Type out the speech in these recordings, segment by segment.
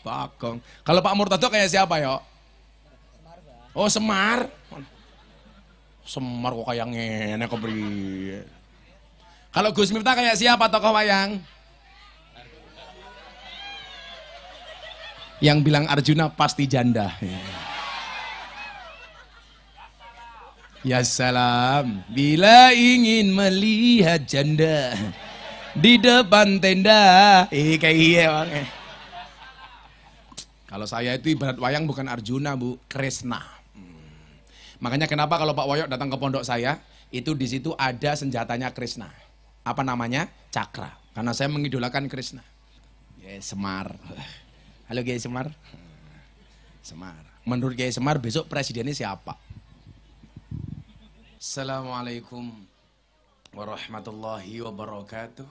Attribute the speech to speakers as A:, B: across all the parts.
A: Bagong. Kalau Pak Murtado kayak siapa yo? Oh Semar. Semar kok kayak ngene kebri. Kalau Gus Miftah kayak siapa tokoh wayang? Yang bilang Arjuna pasti janda. Ya salam, bila ingin melihat janda di depan tenda. Kayak iya bang. Kalau saya itu ibarat wayang bukan Arjuna bu, Kresna. Makanya kenapa kalau Pak Woyok datang ke pondok saya, itu di situ ada senjatanya Kresna. Apa namanya? Cakra. Karena saya mengidolakan Kresna. Semar. Halo Kiai Semar. Semar. Menurut Kiai Semar besok presidennya siapa? Assalamualaikum warahmatullahi wabarakatuh.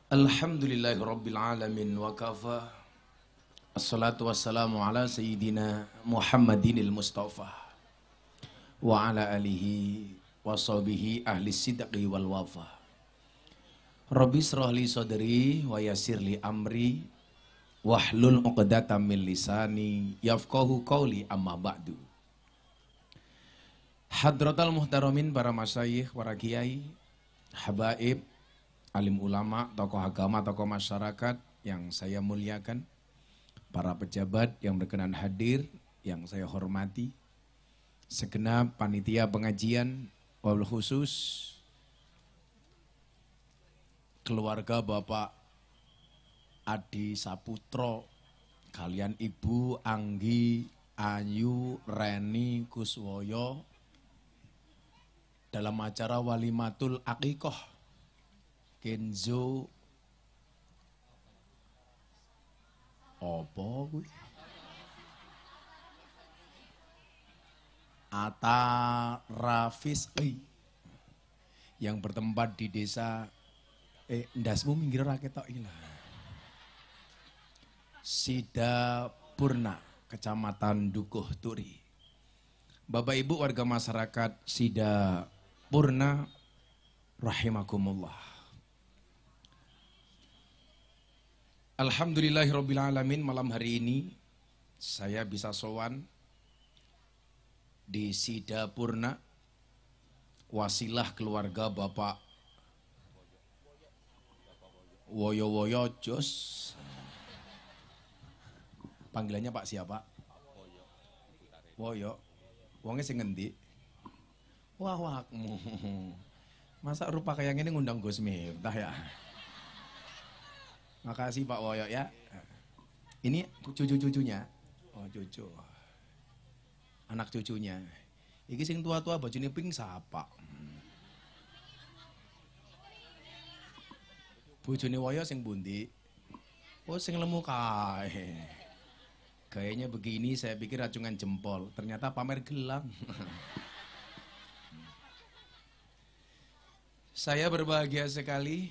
A: Alhamdulillahirabbil alamin wa kafa. Assalatu wassalamu ala sayyidina Muhammadinil Mustafa wa ala alihi wa sahbihi ahli sidqi wal wafa. Rabbi shrah li sadri wa yassir li amri wahlul 'uqdatam min lisani yafqahu qawli amma ba'du. Hadratal muhtaramin, para masyayikh, para kiai, habaib, alim ulama, tokoh agama, tokoh masyarakat yang saya muliakan, para pejabat yang berkenan hadir yang saya hormati, segenap panitia pengajian, wabil khusus keluarga Bapak Adi Saputro, kalian Ibu Anggi, Ayu, Reni, Kuswoyo dalam acara Walimatul Akikoh Kenzo opo kuwi? Ata Rafisqi yang bertempat di desa ndasmu minggir ora ketok iki lho. Sida Purna, Kecamatan Dukuh Turi. Bapak Ibu warga masyarakat Sida Purna rahimakumullah. Alhamdulillahirabbil alamin, malam hari ini saya bisa sowan di Sida Purna wasilah keluarga Bapak Woyo Jos. Panggilannya Pak siapa? Woyo. Wongnya sing ngendi? Wahmu. Masa rupa kayak gini ngundang Gus Miftah ya? Makasih Pak Woyo ya. Ini cucu-cucunya. Oh cucu. Anak cucunya. Iki sing tua-tua bajune pink sapa? Bojone Woyo sing bundi. Oh sing lemu kae. Gayanya begini saya pikir acungan jempol, ternyata pamer gelang. Saya berbahagia sekali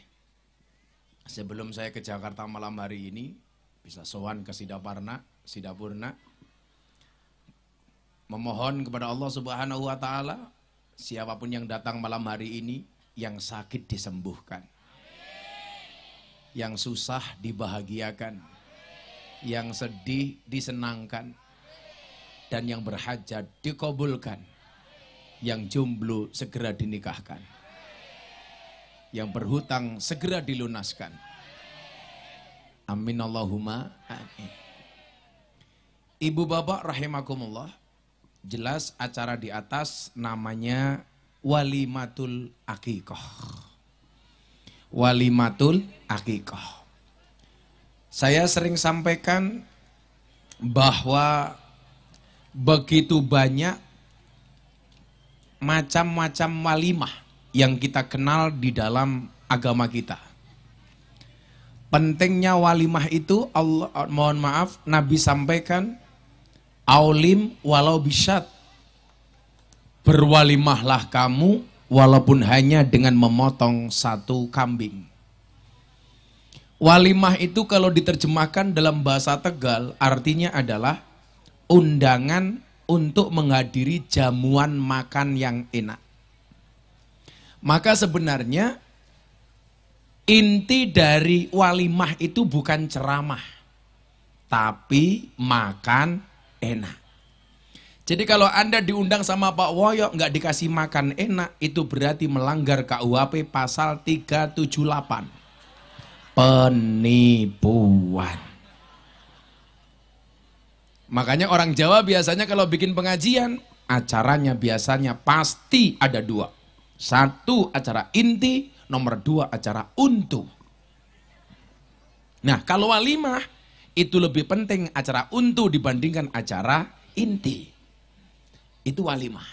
A: sebelum saya ke Jakarta malam hari ini bisa sowan ke Sida Purna, memohon kepada Allah Subhanahu wa taala siapapun yang datang malam hari ini yang sakit disembuhkan, yang susah dibahagiakan, yang sedih disenangkan, dan yang berhajat dikabulkan, yang jomblo segera dinikahkan, yang berhutang segera dilunaskan. Amin Allahumma amin. Ibu bapak rahimakumullah, jelas acara di atas namanya Walimatul Akikoh. Walimatul Akikoh. Saya sering sampaikan bahwa begitu banyak macam-macam walimah yang kita kenal di dalam agama kita. Pentingnya walimah itu Allah, mohon maaf, Nabi sampaikan aulim walau bisyat. Berwalimahlah kamu walaupun hanya dengan memotong satu kambing. Walimah itu kalau diterjemahkan dalam bahasa Tegal artinya adalah undangan untuk menghadiri jamuan makan yang enak. Maka sebenarnya Inti dari walimah itu bukan ceramah, tapi makan enak. Jadi kalau Anda diundang sama Pak Woyo nggak dikasih makan enak, itu berarti melanggar KUHP pasal 378. Penipuan. Makanya orang Jawa biasanya kalau bikin pengajian, acaranya biasanya pasti ada dua. Satu acara inti, nomor dua acara untu. Nah kalau walimah, itu lebih penting acara untu dibandingkan acara inti. Itu walimah.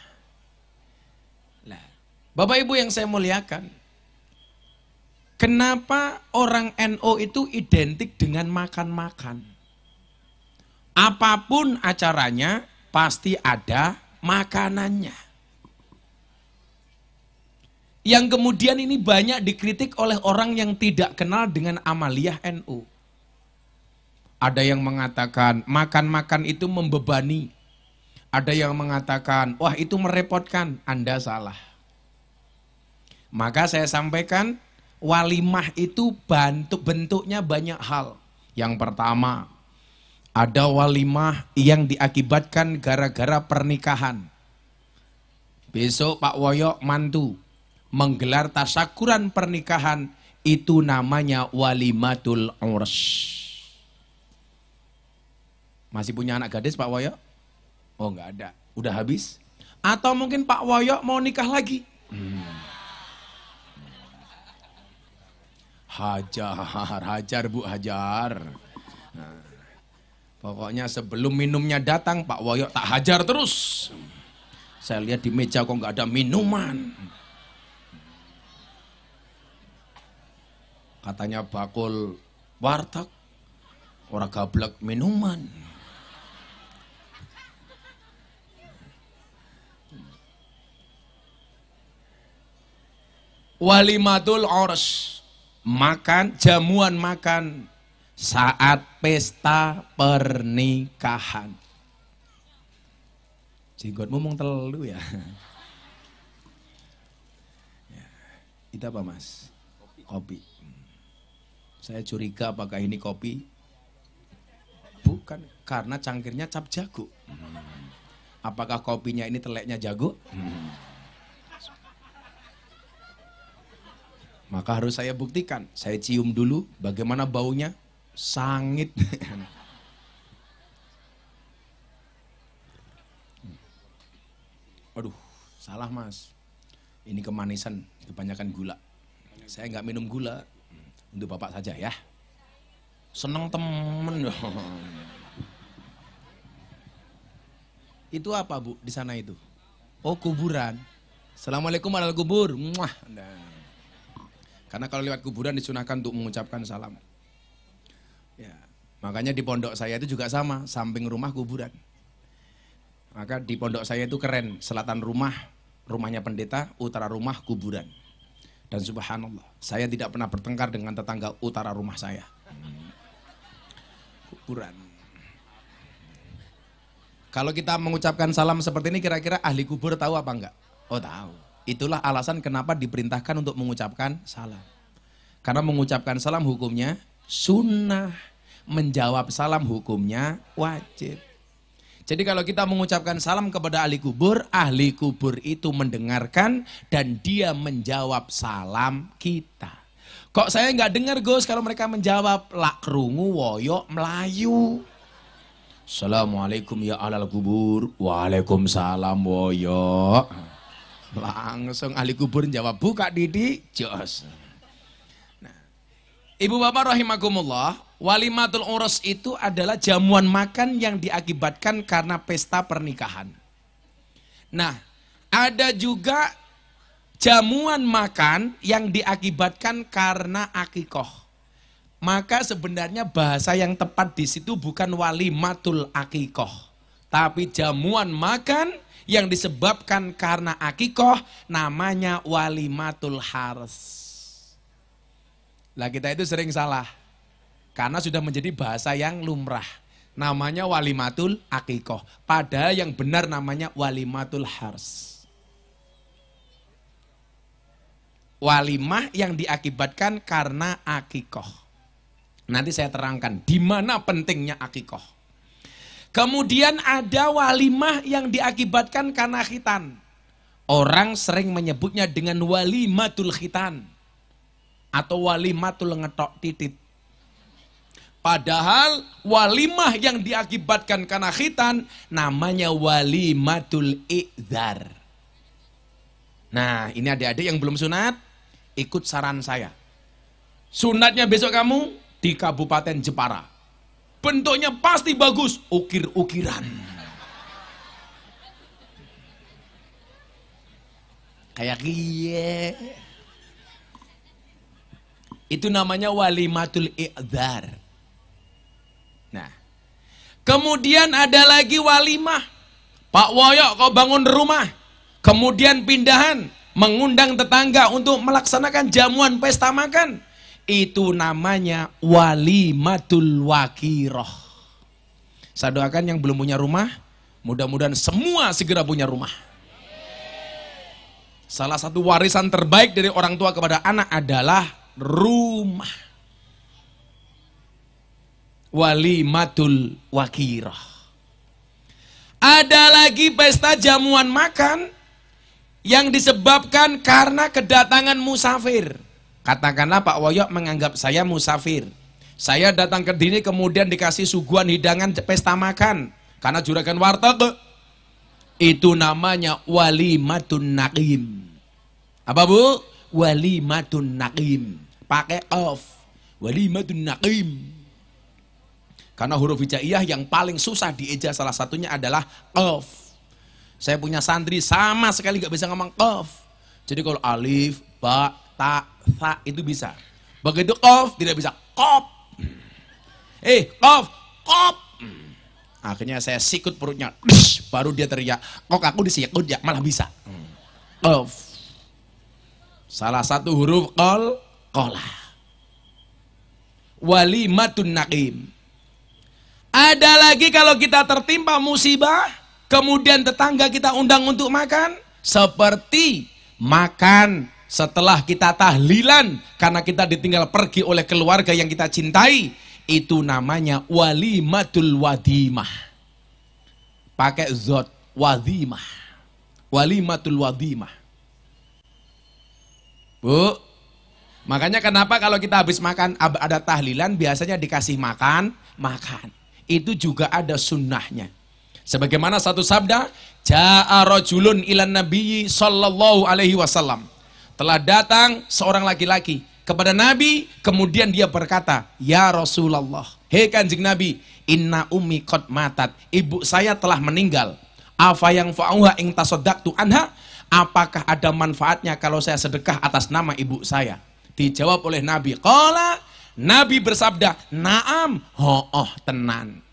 A: Nah, Bapak Ibu yang saya muliakan, kenapa orang NU itu identik dengan makan-makan? Apapun acaranya pasti ada makanannya. Yang kemudian ini banyak dikritik oleh orang yang tidak kenal dengan amaliyah NU. Ada yang mengatakan makan-makan itu membebani. Ada yang mengatakan, wah itu merepotkan. Anda salah. Maka saya sampaikan, walimah itu bentuknya banyak hal. Yang pertama, ada walimah yang diakibatkan gara-gara pernikahan. Besok Pak Woyo mantu menggelar tasyakuran pernikahan, itu namanya walimatul urs. Masih punya anak gadis Pak Woyo? Oh enggak ada, udah habis? Atau mungkin Pak Woyo mau nikah lagi? Hajar Bu, hajar. Nah, pokoknya sebelum minumnya datang Pak Woyo tak hajar terus. Saya lihat di meja kok nggak ada minuman. Katanya bakul warteg, orang gablek minuman. Walimatul urs, makan, jamuan makan saat pesta pernikahan. Jenggotmu mung telu ya. Itu apa Mas? Kopi. Saya curiga apakah ini kopi? Bukan, karena cangkirnya cap jago. Apakah kopinya ini teleknya jago? Maka harus saya buktikan. Saya cium dulu bagaimana baunya. Sangit. Aduh, salah Mas. Ini kemanisan, kebanyakan gula. Saya nggak minum gula. Untuk Bapak saja ya. Seneng temen. Itu apa Bu di sana itu? Oh kuburan. Assalamualaikum warahmatullahi wabarakatuh. Muah. Karena kalau lewat kuburan disunahkan untuk mengucapkan salam. Ya, makanya di pondok saya itu juga sama, samping rumah kuburan. Maka di pondok saya itu keren, selatan rumah, rumahnya pendeta, utara rumah kuburan. Dan subhanallah, saya tidak pernah bertengkar dengan tetangga utara rumah saya. Kuburan. Kalau kita mengucapkan salam seperti ini, kira-kira ahli kubur tahu apa enggak? Oh tahu. Itulah alasan kenapa diperintahkan untuk mengucapkan salam. Karena mengucapkan salam hukumnya sunnah. Menjawab salam hukumnya wajib. Jadi kalau kita mengucapkan salam kepada ahli kubur itu mendengarkan dan dia menjawab salam kita. Kok saya nggak dengar Gus kalau mereka menjawab lak krungu woyo melayu. Assalamualaikum ya ahlal kubur. Waalaikumsalam woyo. Langsung ahli kubur jawab buka Didi jos. Nah, Ibu Bapak rahimakumullah, walimatul urs itu adalah jamuan makan yang diakibatkan karena pesta pernikahan. Nah, ada juga jamuan makan yang diakibatkan karena akikoh. Maka sebenarnya bahasa yang tepat di situ bukan walimatul akikoh, tapi jamuan makan yang disebabkan karena akikoh namanya walimatul hars. Lah kita itu sering salah karena sudah menjadi bahasa yang lumrah. Namanya walimatul akikoh, padahal yang benar namanya walimatul hars. walimah yang diakibatkan karena akikoh. Nanti saya terangkan di mana pentingnya akikoh. Kemudian ada walimah yang diakibatkan karena khitan. Orang sering menyebutnya dengan walimatul khitan atau walimatul ngetok titit. Padahal walimah yang diakibatkan karena khitan namanya walimatul i'dzar. Nah, ini adik-adik yang belum sunat, ikut saran saya. Sunatnya besok kamu di Kabupaten Jepara. Bentuknya pasti bagus, ukir-ukiran. Kayak kie. Itu namanya walimatul i'dzar. Nah, kemudian ada lagi walimah. Pak Woyok kau bangun rumah, kemudian pindahan, mengundang tetangga untuk melaksanakan jamuan pesta makan. Itu namanya walimatul wakiroh. Saya doakan yang belum punya rumah, mudah-mudahan semua segera punya rumah. Salah satu warisan terbaik dari orang tua kepada anak adalah rumah. Walimatul wakiroh. Ada lagi pesta jamuan makan yang disebabkan karena kedatangan musafir. Katakanlah Pak Woyok menganggap saya musafir. Saya datang ke sini kemudian dikasih suguhan hidangan pesta makan karena juragan warteg. Itu namanya walimatun naqim. Apa Bu? Walimatun naqim. Pakai qaf. Walimatun naqim. Karena huruf hijaiyah yang paling susah dieja salah satunya adalah qaf. Saya punya santri sama sekali nggak bisa ngomong qaf. Jadi kalau alif, ba, ta, tha itu bisa. Begitu qaf tidak bisa qop. Qaf, qop. Akhirnya saya sikut perutnya, baru dia teriak, kok aku disikut ya, malah bisa. Qaf. Salah satu huruf qolah. Walimatun naqim. Ada lagi kalau kita tertimpa musibah, kemudian tetangga kita undang untuk makan, seperti makan setelah kita tahlilan karena kita ditinggal pergi oleh keluarga yang kita cintai, itu namanya walimatul wadimah. Pakai zot, wadimah. Walimatul wadimah. Bu, makanya kenapa kalau kita habis makan ada tahlilan biasanya dikasih makan. Itu juga ada sunnahnya. Sebagaimana satu sabda, ja'a rajulun ilan nabiyyi sallallahu alaihi wasallam. Telah datang seorang laki-laki kepada Nabi, kemudian dia berkata, ya Rasulullah, hei Kanjeng Nabi, inna ummi qad matat, ibu saya telah meninggal. Afa yang fa'uha ing tasaddaqtu anha, apakah ada manfaatnya kalau saya sedekah atas nama ibu saya? Dijawab oleh Nabi, qala, Nabi bersabda, naam, ho'oh tenan.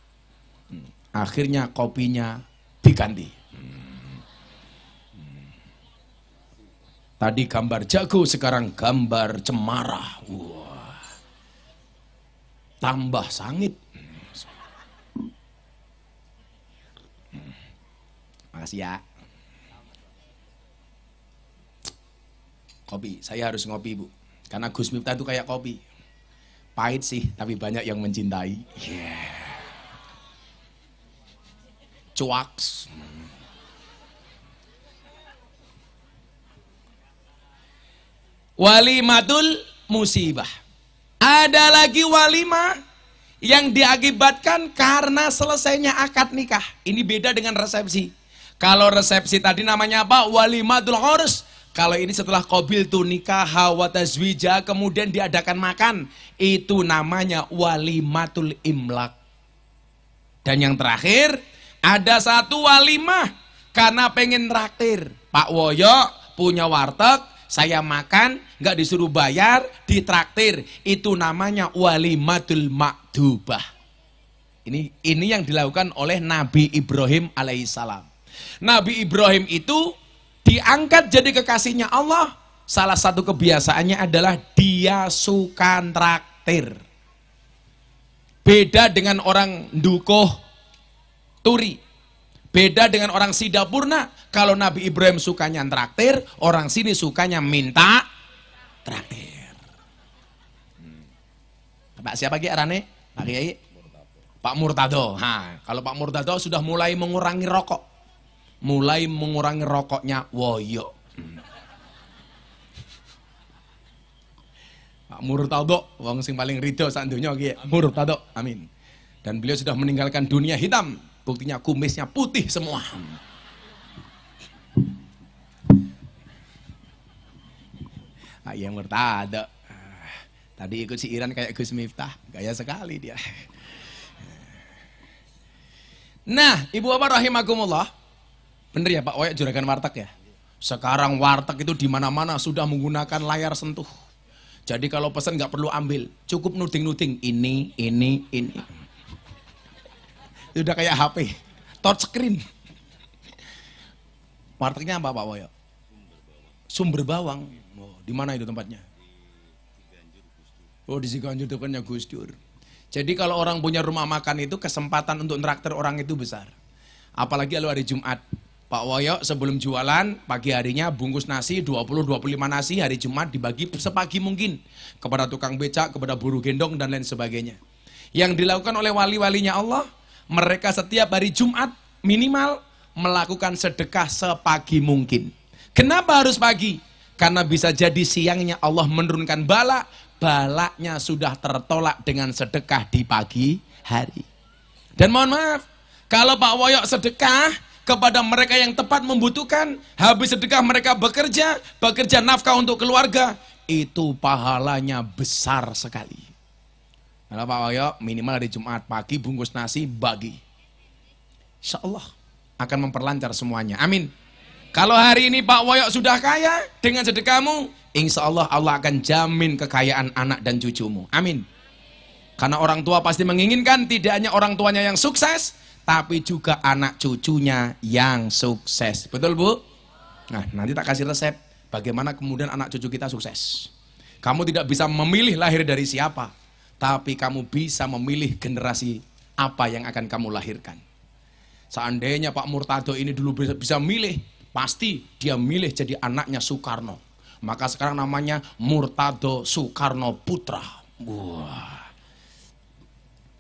A: Akhirnya kopinya diganti. Tadi gambar jago, sekarang gambar cemara. Wah. Tambah sangit. Makasih ya. Kopi, saya harus ngopi Bu. Karena Gus Miftah itu kayak kopi. Pahit sih, tapi banyak yang mencintai. Cuaks. Walimatul musibah. Ada lagi walimah yang diakibatkan karena selesainya akad nikah. Ini beda dengan resepsi. Kalau resepsi tadi namanya apa? Walimatul urus. Kalau ini setelah qabil tu nikah wa tazwija, kemudian diadakan makan, itu namanya walimatul imlak. Dan yang terakhir, ada satu walimah karena pengen traktir. Pak Woyo punya warteg, saya makan, nggak disuruh bayar, ditraktir. Itu namanya walimatul makdubah. Ini yang dilakukan oleh Nabi Ibrahim alaihissalam. Nabi Ibrahim itu diangkat jadi kekasihnya Allah. Salah satu kebiasaannya adalah dia suka traktir. Beda dengan orang Ndukuh Turi, beda dengan orang Sidapurna. Kalau Nabi Ibrahim sukanya traktir, orang sini sukanya minta traktir. Pak siapa ki arane? Pak Kiai? Pak Murtado. Kalau Pak Murtado sudah mulai mengurangi rokok. Mulai mengurangi rokoknya woyo. Pak Murtado, wong sing paling rido sak donya ki, Murtado. Amin. Dan beliau sudah meninggalkan dunia hitam. Buktinya kumisnya putih semua. Pak yang Murtado. Tadi ikut si Iran kayak Gus Miftah. Gaya sekali dia. Nah, Ibu Bapak rahimakumullah. Bener ya Pak Woyok juragan warteg ya? Sekarang warteg itu di mana-mana sudah menggunakan layar sentuh. Jadi kalau pesan nggak perlu ambil, cukup nuding-nuding ini. Udah kayak HP, touch screen. Wartegnya apa Pak Woyok? Sumber Bawang. Oh, di mana itu tempatnya? Oh, di Ciganjur depannya Gus Dur. Jadi kalau orang punya rumah makan itu kesempatan untuk traktir orang itu besar. Apalagi kalau hari Jumat. Pak Woyok sebelum jualan pagi harinya bungkus nasi 20-25 nasi, hari Jumat dibagi sepagi mungkin kepada tukang becak, kepada buruh gendong dan lain sebagainya. Yang dilakukan oleh wali-walinya Allah, mereka setiap hari Jumat minimal melakukan sedekah sepagi mungkin. Kenapa harus pagi? Karena bisa jadi siangnya Allah menurunkan bala, balaknya sudah tertolak dengan sedekah di pagi hari. Dan mohon maaf, kalau Pak Woyok sedekah kepada mereka yang tepat membutuhkan, habis sedekah mereka bekerja nafkah untuk keluarga, itu pahalanya besar sekali. Kalau Pak Woyok minimal hari Jumat pagi bungkus nasi bagi, insya Allah akan memperlancar semuanya, amin. Kalau hari ini Pak Woyok sudah kaya dengan sedekahmu, insya Allah Allah akan jamin kekayaan anak dan cucumu, amin. Karena orang tua pasti menginginkan tidak hanya orang tuanya yang sukses, tapi juga anak cucunya yang sukses. Betul Bu? Nah, nanti tak kasih resep bagaimana kemudian anak cucu kita sukses. Kamu tidak bisa memilih lahir dari siapa, tapi kamu bisa memilih generasi apa yang akan kamu lahirkan. Seandainya Pak Murtado ini dulu bisa milih, pasti dia milih jadi anaknya Soekarno. Maka sekarang namanya Murtado Soekarno Putra. Wah.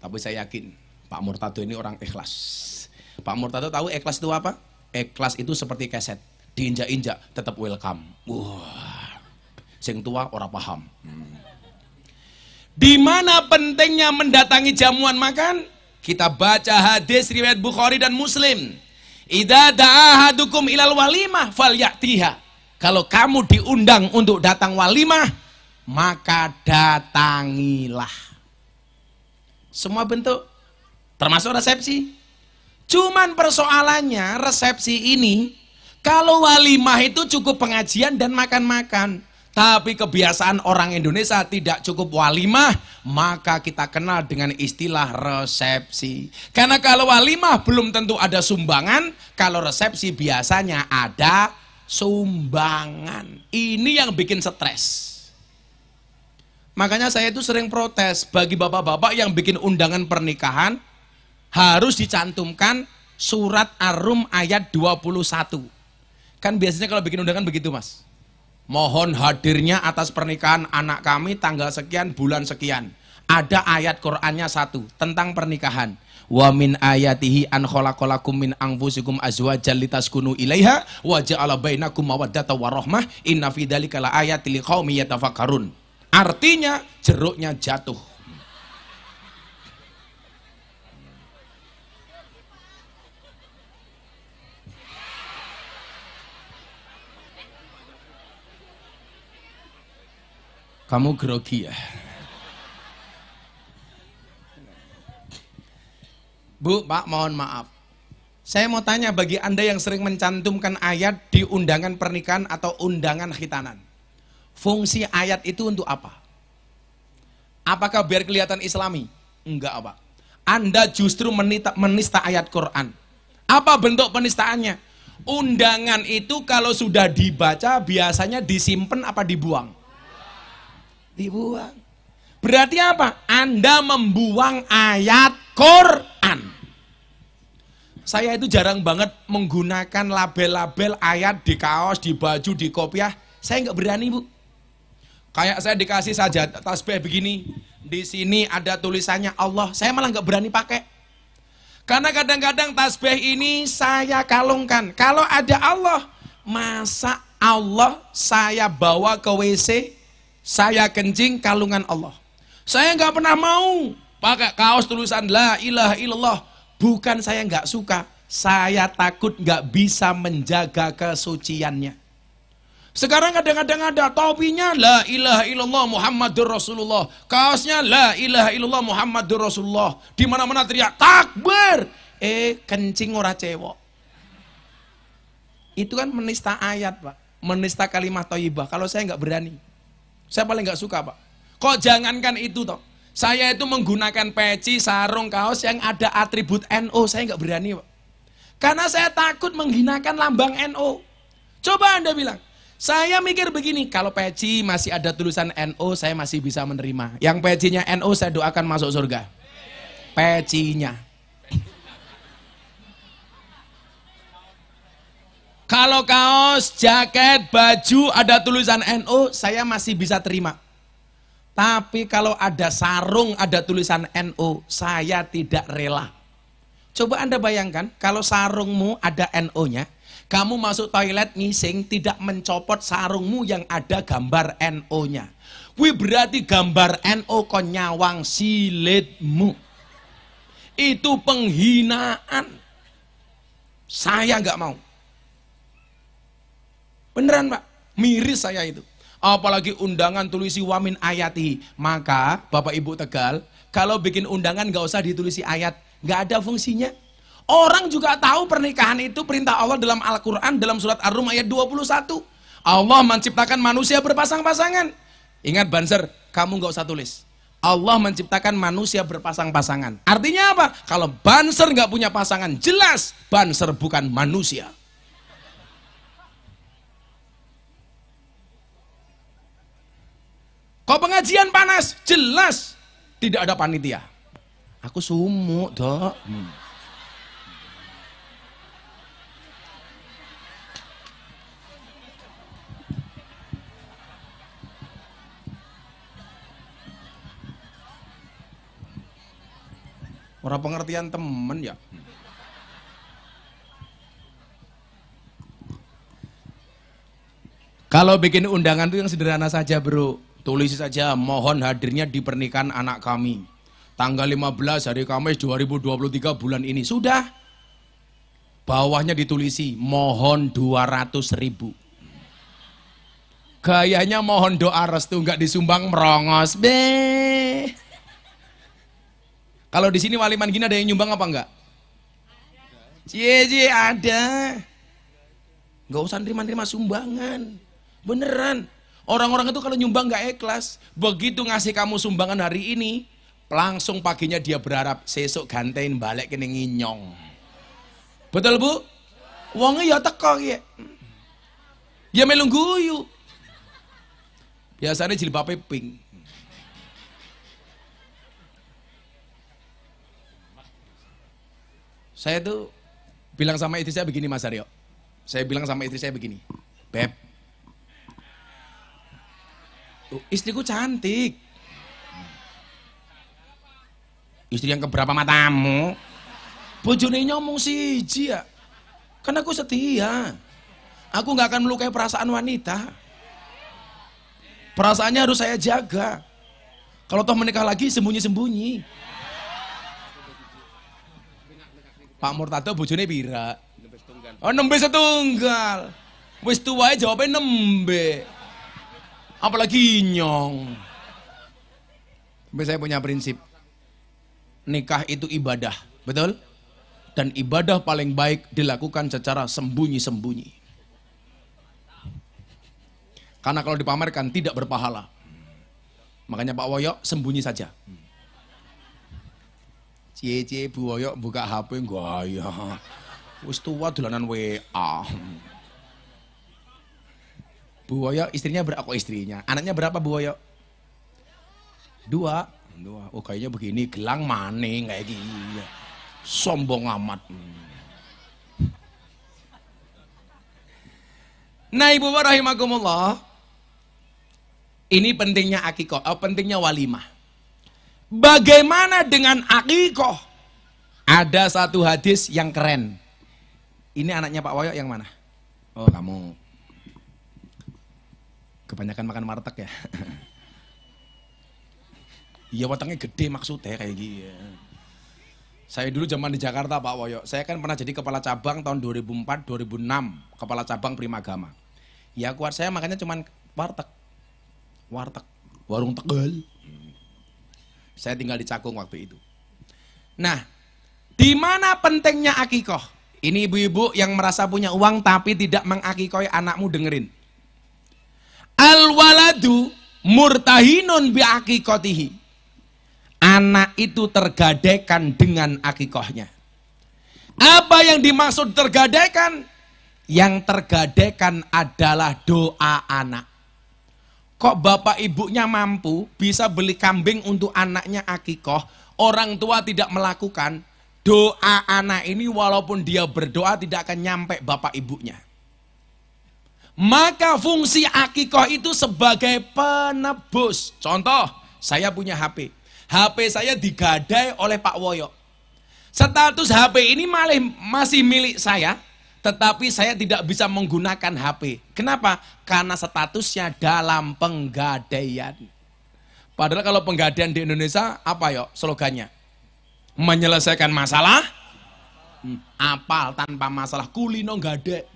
A: Tapi saya yakin Pak Murtado ini orang ikhlas. Pak Murtado tahu ikhlas itu apa? Ikhlas itu seperti keset, diinjak-injak tetap welcome. Wah, sing tua ora paham. Di mana pentingnya mendatangi jamuan makan? Kita baca hadis riwayat Bukhari dan Muslim. Idza da'a ahadukum ilal walimah falyatiha. Kalau kamu diundang untuk datang walimah, maka datangilah. Semua bentuk, termasuk resepsi. Cuman persoalannya resepsi ini, kalau walimah itu cukup pengajian dan makan-makan. Tapi kebiasaan orang Indonesia tidak cukup walimah, maka kita kenal dengan istilah resepsi. Karena kalau walimah belum tentu ada sumbangan, kalau resepsi biasanya ada sumbangan. Ini yang bikin stres. Makanya saya itu sering protes bagi bapak-bapak yang bikin undangan pernikahan, harus dicantumkan surat Ar-Rum ayat 21. Kan biasanya kalau bikin undangan begitu Mas. Mohon hadirnya atas pernikahan anak kami tanggal sekian bulan sekian. Ada ayat Qur'annya satu tentang pernikahan. Wa min ayatihi an khalaqalakum min anfusikum azwajan litaskunu ilaiha wa ja'ala bainakum mawaddatan warahmah inna fi dzalika laayatil liqaumin yatafakkarun. Artinya jeruknya jatuh. Kamu grogi ya? Bu, Pak, mohon maaf. Saya mau tanya bagi Anda yang sering mencantumkan ayat di undangan pernikahan atau undangan khitanan. Fungsi ayat itu untuk apa? Apakah biar kelihatan islami? Enggak, Pak. Anda justru menista ayat Quran. Apa bentuk penistaannya? Undangan itu kalau sudah dibaca biasanya disimpan apa dibuang? Dibuang. Berarti apa? Anda membuang ayat Quran. Saya itu jarang banget menggunakan label-label ayat di kaos, di baju, di kopiah. Saya nggak berani, Bu. Kayak saya dikasih saja tasbih begini, di sini ada tulisannya Allah, saya malah nggak berani pakai. Karena kadang-kadang tasbih ini saya kalungkan. Kalau ada Allah, masa Allah saya bawa ke WC, saya kencing kalungan Allah. Saya nggak pernah mau pakai kaos tulisan La ilaha illallah. Bukan saya nggak suka, saya takut nggak bisa menjaga kesuciannya. Sekarang kadang-kadang ada topinya La ilaha illallah Muhammadur Rasulullah, kaosnya La ilaha illallah Muhammadur Rasulullah, di mana-mana teriak takbir, kencing ora cewek. Itu kan menista ayat, Pak, menista kalimat thayyibah. Kalau saya nggak berani, saya paling nggak suka, Pak. Kok jangankan itu toh, saya itu menggunakan peci, sarung, kaos yang ada atribut NU, saya nggak berani, Pak. Karena saya takut menghinakan lambang NU. Coba Anda bilang, saya mikir begini, kalau peci masih ada tulisan NU, saya masih bisa menerima. Yang pecinya NU saya doakan masuk surga. Pecinya. Kalau kaos, jaket, baju ada tulisan NU, saya masih bisa terima. Tapi kalau ada sarung, ada tulisan NU, saya tidak rela. Coba Anda bayangkan, kalau sarungmu ada NU-nya, kamu masuk toilet ngising tidak mencopot sarungmu yang ada gambar NO-nya. Wih, berarti gambar NO kon nyawang silitmu. Itu penghinaan. Saya nggak mau. Beneran, Pak, miris saya itu. Apalagi undangan tulisi wamin ayati. Maka Bapak Ibu Tegal, kalau bikin undangan nggak usah ditulisi ayat, nggak ada fungsinya. Orang juga tahu pernikahan itu perintah Allah dalam Al-Quran, dalam surat Ar-Rum ayat 21. Allah menciptakan manusia berpasang-pasangan. Ingat Banser, kamu nggak usah tulis. Allah menciptakan manusia berpasang-pasangan. Artinya apa? Kalau Banser nggak punya pasangan, jelas Banser bukan manusia. Kok pengajian panas? Jelas tidak ada panitia. Aku sumuk, Dok. Orang pengertian temen ya. Kalau bikin undangan itu yang sederhana saja, bro. Tulis saja, mohon hadirnya di pernikahan anak kami. Tanggal 15 hari Kamis 2023 bulan ini. Sudah. Bawahnya ditulisi, mohon 200.000. Gayanya mohon doa restu, nggak disumbang merongos. Kalau di sini waliman gini ada yang nyumbang apa enggak? Cie ada. Nggak usah nerima-nerima sumbangan. Beneran. Orang-orang itu kalau nyumbang nggak ikhlas. Begitu ngasih kamu sumbangan hari ini, langsung paginya dia berharap sesuk gantain balik kene nginyong. Betul, Bu? Wongnya ya teko ya. Ya melu guyu. Biasanya jilbabe pink. Saya tuh bilang sama istri saya begini, Mas Aryo. Saya bilang sama istri saya begini, Beb, istriku cantik. Istri yang keberapa matamu? Bojone nyomong siji ya. Karena aku setia. Aku nggak akan melukai perasaan wanita. Perasaannya harus saya jaga. Kalau toh menikah lagi sembunyi-sembunyi. Pak Murtado bojone pira? Oh, nembe setunggal. Wis tuwae jawabnya nembe. Apalagi nyong. Tapi saya punya prinsip. Nikah itu ibadah, betul? Dan ibadah paling baik dilakukan secara sembunyi-sembunyi. Karena kalau dipamerkan tidak berpahala. Makanya Pak Woyo sembunyi saja. Cie Bu Woyo buka HP gaya. Wis tua dolanan WA. Bu Woyo istrinya berapa? Kok istrinya? Anaknya berapa Bu Woyo? 2. Oh kayaknya begini, gelang maning kayak gini. Sombong amat. Nah, Ibu rahimakumullah, Ini pentingnya akikoh, pentingnya walimah. Bagaimana dengan akikoh? Ada satu hadis yang keren. Ini anaknya Pak Woyok yang mana? Oh, kamu. Kebanyakan makan warteg ya. Iya, watangnya gede maksudnya kayak gitu. Saya dulu zaman di Jakarta Pak Woyok, saya kan pernah jadi kepala cabang tahun 2004-2006, kepala cabang Primagama. Ya kuat saya makanya cuman warteg, warung Tegal. Saya tinggal di Cakung waktu itu. Nah, di mana pentingnya akikoh? Ini ibu-ibu yang merasa punya uang tapi tidak mengakikoi anakmu, dengerin. Al-waladu murtahinun bi akikotihi. Anak itu tergadaikan dengan akikohnya. Apa yang dimaksud tergadaikan? Yang tergadaikan adalah doa anak. Kok bapak ibunya mampu bisa beli kambing untuk anaknya akikoh, orang tua tidak melakukan, doa anak ini walaupun dia berdoa tidak akan nyampe bapak ibunya. Maka fungsi akikoh itu sebagai penebus. Contoh, saya punya HP. HP saya digadai oleh Pak Woyok. Status HP ini masih milik saya, tetapi saya tidak bisa menggunakan HP. Kenapa? Karena statusnya dalam penggadaian. Padahal kalau penggadaian di Indonesia, apa yuk slogannya? Menyelesaikan masalah, apal tanpa masalah, kulino gadek.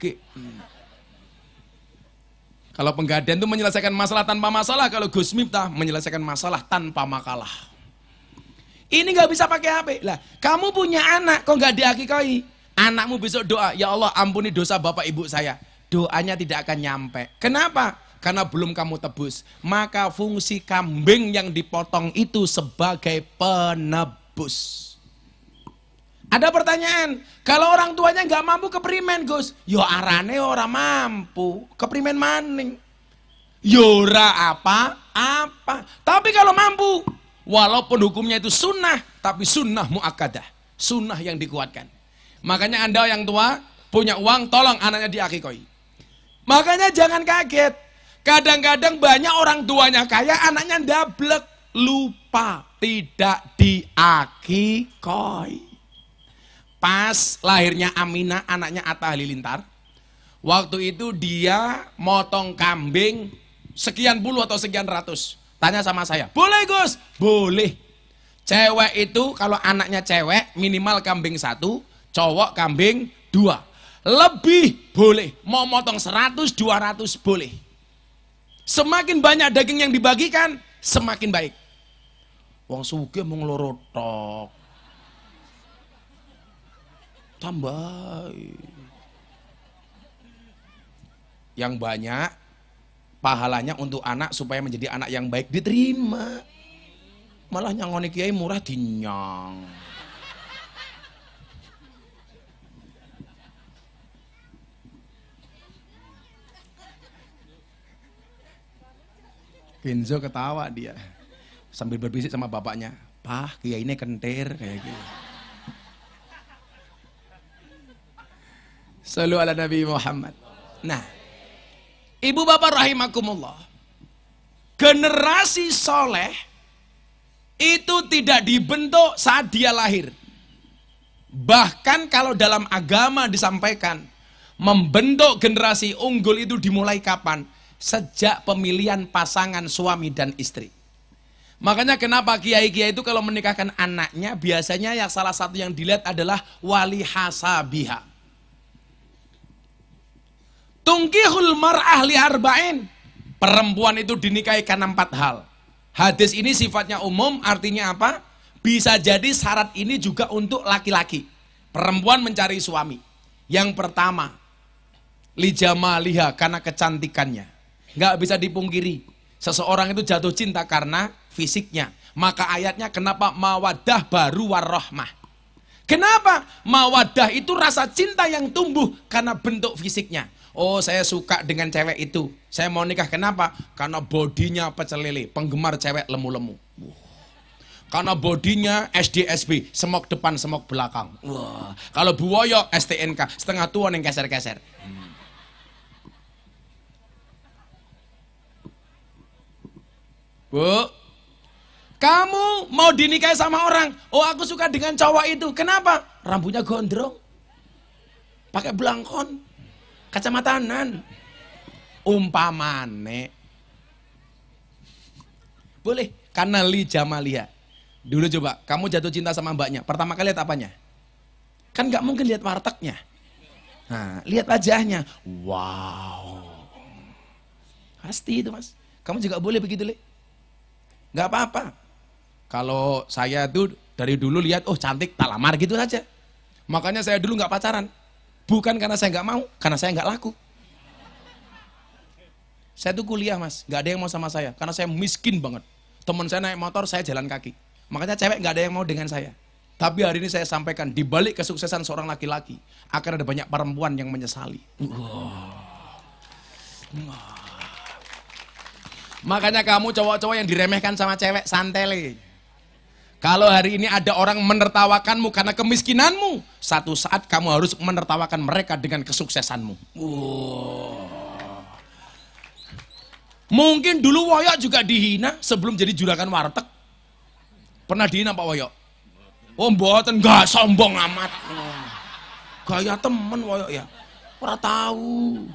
A: Kalau penggadaian itu menyelesaikan masalah tanpa masalah, kalau Gus Miftah menyelesaikan masalah tanpa makalah. Ini nggak bisa pakai HP. Lah, kamu punya anak kok nggak diakikoi? Anakmu besok doa, ya Allah ampuni dosa bapak ibu saya. Doanya tidak akan nyampe. Kenapa? Karena belum kamu tebus. Maka fungsi kambing yang dipotong itu sebagai penebus. Ada pertanyaan, kalau orang tuanya nggak mampu keprimen Gus? Yo arane orang mampu, keprimen maning. Yora apa? Tapi kalau mampu, walaupun hukumnya itu sunnah, tapi sunnah muakkadah, sunnah yang dikuatkan. Makanya Anda yang tua punya uang, tolong anaknya diakikoi. Makanya jangan kaget, kadang-kadang banyak orang tuanya kaya, anaknya ndablek, lupa tidak diakikoi. Pas lahirnya Aminah, anaknya Atta Halilintar, waktu itu dia motong kambing sekian puluh atau sekian ratus. Tanya sama saya, boleh Gus? Boleh. Cewek itu kalau anaknya cewek minimal kambing 1, cowok kambing 2. Lebih boleh, mau motong 100, 200 boleh. Semakin banyak daging yang dibagikan, semakin baik. Wong sugih mung loro tok. Tambah. Yang banyak pahalanya untuk anak supaya menjadi anak yang baik diterima. Malah nyangoni kiai murah dinyang. Kenzo ketawa dia sambil berbisik sama bapaknya, "Pah, kiai ini kentir," kayak gitu. Sallu ala Nabi Muhammad. Nah, ibu bapak rahimakumullah, generasi soleh itu tidak dibentuk saat dia lahir. Bahkan kalau dalam agama disampaikan, membentuk generasi unggul itu dimulai kapan? Sejak pemilihan pasangan suami dan istri. Makanya kenapa kiai-kiai itu kalau menikahkan anaknya, biasanya yang salah satu yang dilihat adalah wali hasabiha. Tungkihul mar'ah li arba'in. Perempuan itu dinikahi karena 4 hal. Hadis ini sifatnya umum, artinya apa? Bisa jadi syarat ini juga untuk laki-laki. Perempuan mencari suami. Yang pertama, li jamaliha, karena kecantikannya. Nggak bisa dipungkiri. Seseorang itu jatuh cinta karena fisiknya. Maka ayatnya kenapa mawaddah baru warahmah. Kenapa? Mawaddah itu rasa cinta yang tumbuh karena bentuk fisiknya. Oh, saya suka dengan cewek itu. Saya mau nikah, kenapa? Karena bodinya pecel lele, penggemar cewek lemu-lemu. Karena bodinya SDSB, semok depan, semok belakang. Wah. Kalau Bu Woyok STNK, setengah tua yang keser-keser. Bu, kamu mau dinikahi sama orang, oh aku suka dengan cowok itu, kenapa? Rambutnya gondrong, pakai belangkon, kacamatanan, umpamane. Boleh, karena li jamalia. Dulu coba, kamu jatuh cinta sama mbaknya, pertama kali lihat apanya? Kan gak mungkin lihat wartegnya. Nah, lihat wajahnya. Wow. Pasti itu mas. Kamu juga boleh begitu, Le. Gak apa-apa. Kalau saya tuh dari dulu lihat, oh cantik, tak lamar gitu saja. Makanya saya dulu gak pacaran. Bukan karena saya gak mau, karena saya gak laku. Saya tuh kuliah mas, gak ada yang mau sama saya. Karena saya miskin banget. Teman saya naik motor, saya jalan kaki. Makanya cewek gak ada yang mau dengan saya. Tapi hari ini saya sampaikan, di balik kesuksesan seorang laki-laki, akan ada banyak perempuan yang menyesali. Makanya kamu cowok-cowok yang diremehkan sama cewek, santele. Kalau hari ini ada orang menertawakanmu karena kemiskinanmu, satu saat kamu harus menertawakan mereka dengan kesuksesanmu. Mungkin dulu Woyok juga dihina sebelum jadi juragan warteg. Pernah dihina Pak Woyok? Oh mboten, gak sombong amat. Gaya temen Woyok ya. Ora tahu.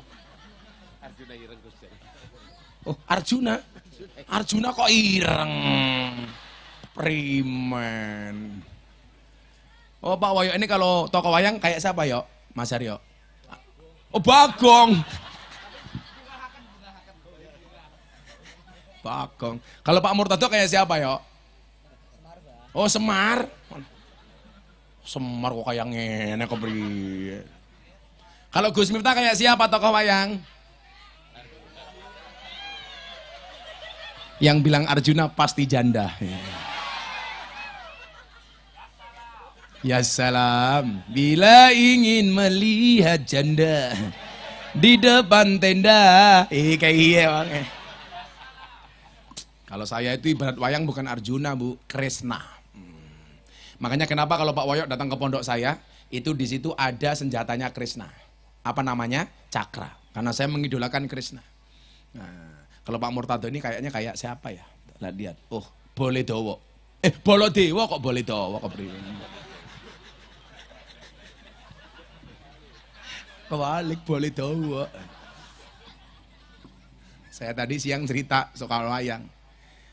A: Oh, Arjuna. Arjuna kok ireng. Primen. Oh Pak Woyok ini kalau toko wayang kayak siapa Yok? Mas Aryo. Oh Bagong. Bagong. Kalau Pak Murtado kayak siapa Yok? Oh Semar. Semar kok kayak ngene kok beri. Kalau Gus Miftah kayak siapa tokoh wayang? Yang bilang Arjuna pasti janda. Ya salam, bila ingin melihat janda di depan tenda. Kayak iya bang. Kalau saya itu ibarat wayang bukan Arjuna bu, Kresna. Makanya kenapa kalau Pak Woyok datang ke pondok saya, itu di situ ada senjatanya Kresna. Apa namanya? Cakra. Karena saya mengidolakan Kresna. Nah, kalau Pak Murtado ini kayaknya kayak siapa ya? Lihat. Oh, Boledowo. Bolodewo kok Boledowo kok beri. Kebalik Boledowo. Saya tadi siang cerita soal wayang.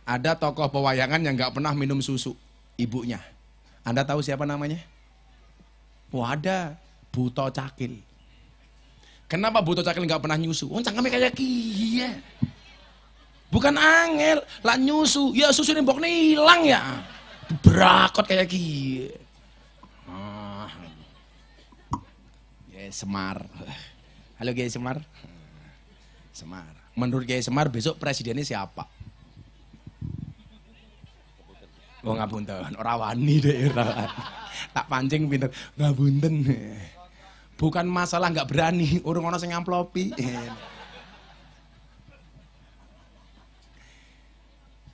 A: Ada tokoh pewayangan yang nggak pernah minum susu ibunya. Anda tahu siapa namanya? Wah ada, Buto Cakil. Kenapa Buto Cakil nggak pernah nyusu? Oh cangkeme kayak kia. Bukan angel, lah nyusu. Ya susu ini boknya hilang ya. Berakot kayak kia. Ya Semar. Halo Kiai Semar. Semar. Menurut Kiai Semar besok presidennya siapa? Oh ngapunten, ora wani deh, tak pancing pinter, ngapunten. Bukan masalah nggak berani, urung ono sing ngamplopi.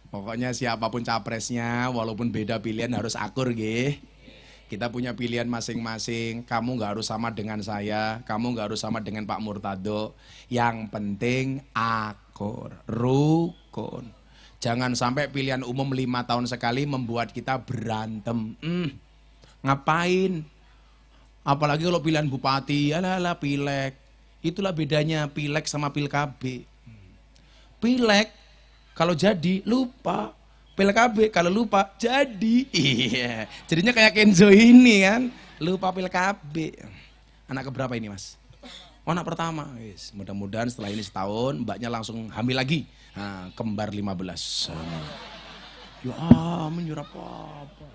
A: Pokoknya siapapun capresnya, walaupun beda pilihan harus akur nggih. Kita punya pilihan masing-masing, kamu nggak harus sama dengan saya, kamu nggak harus sama dengan Pak Murtado. Yang penting akur, rukun. Jangan sampai pilihan umum 5 tahun sekali membuat kita berantem. Ngapain? Apalagi kalau pilihan bupati, ala pilek. Itulah bedanya pilek sama pilkab. Pilek kalau jadi lupa. Pilkab kalau lupa jadi. Iya. Jadinya kayak Kenzo ini kan. Lupa pilkab. Anak keberapa ini mas? Oh, anak pertama. Mudah-mudahan setelah ini setahun mbaknya langsung hamil lagi. Nah, kembar 15. Ya amin ya apa-apa.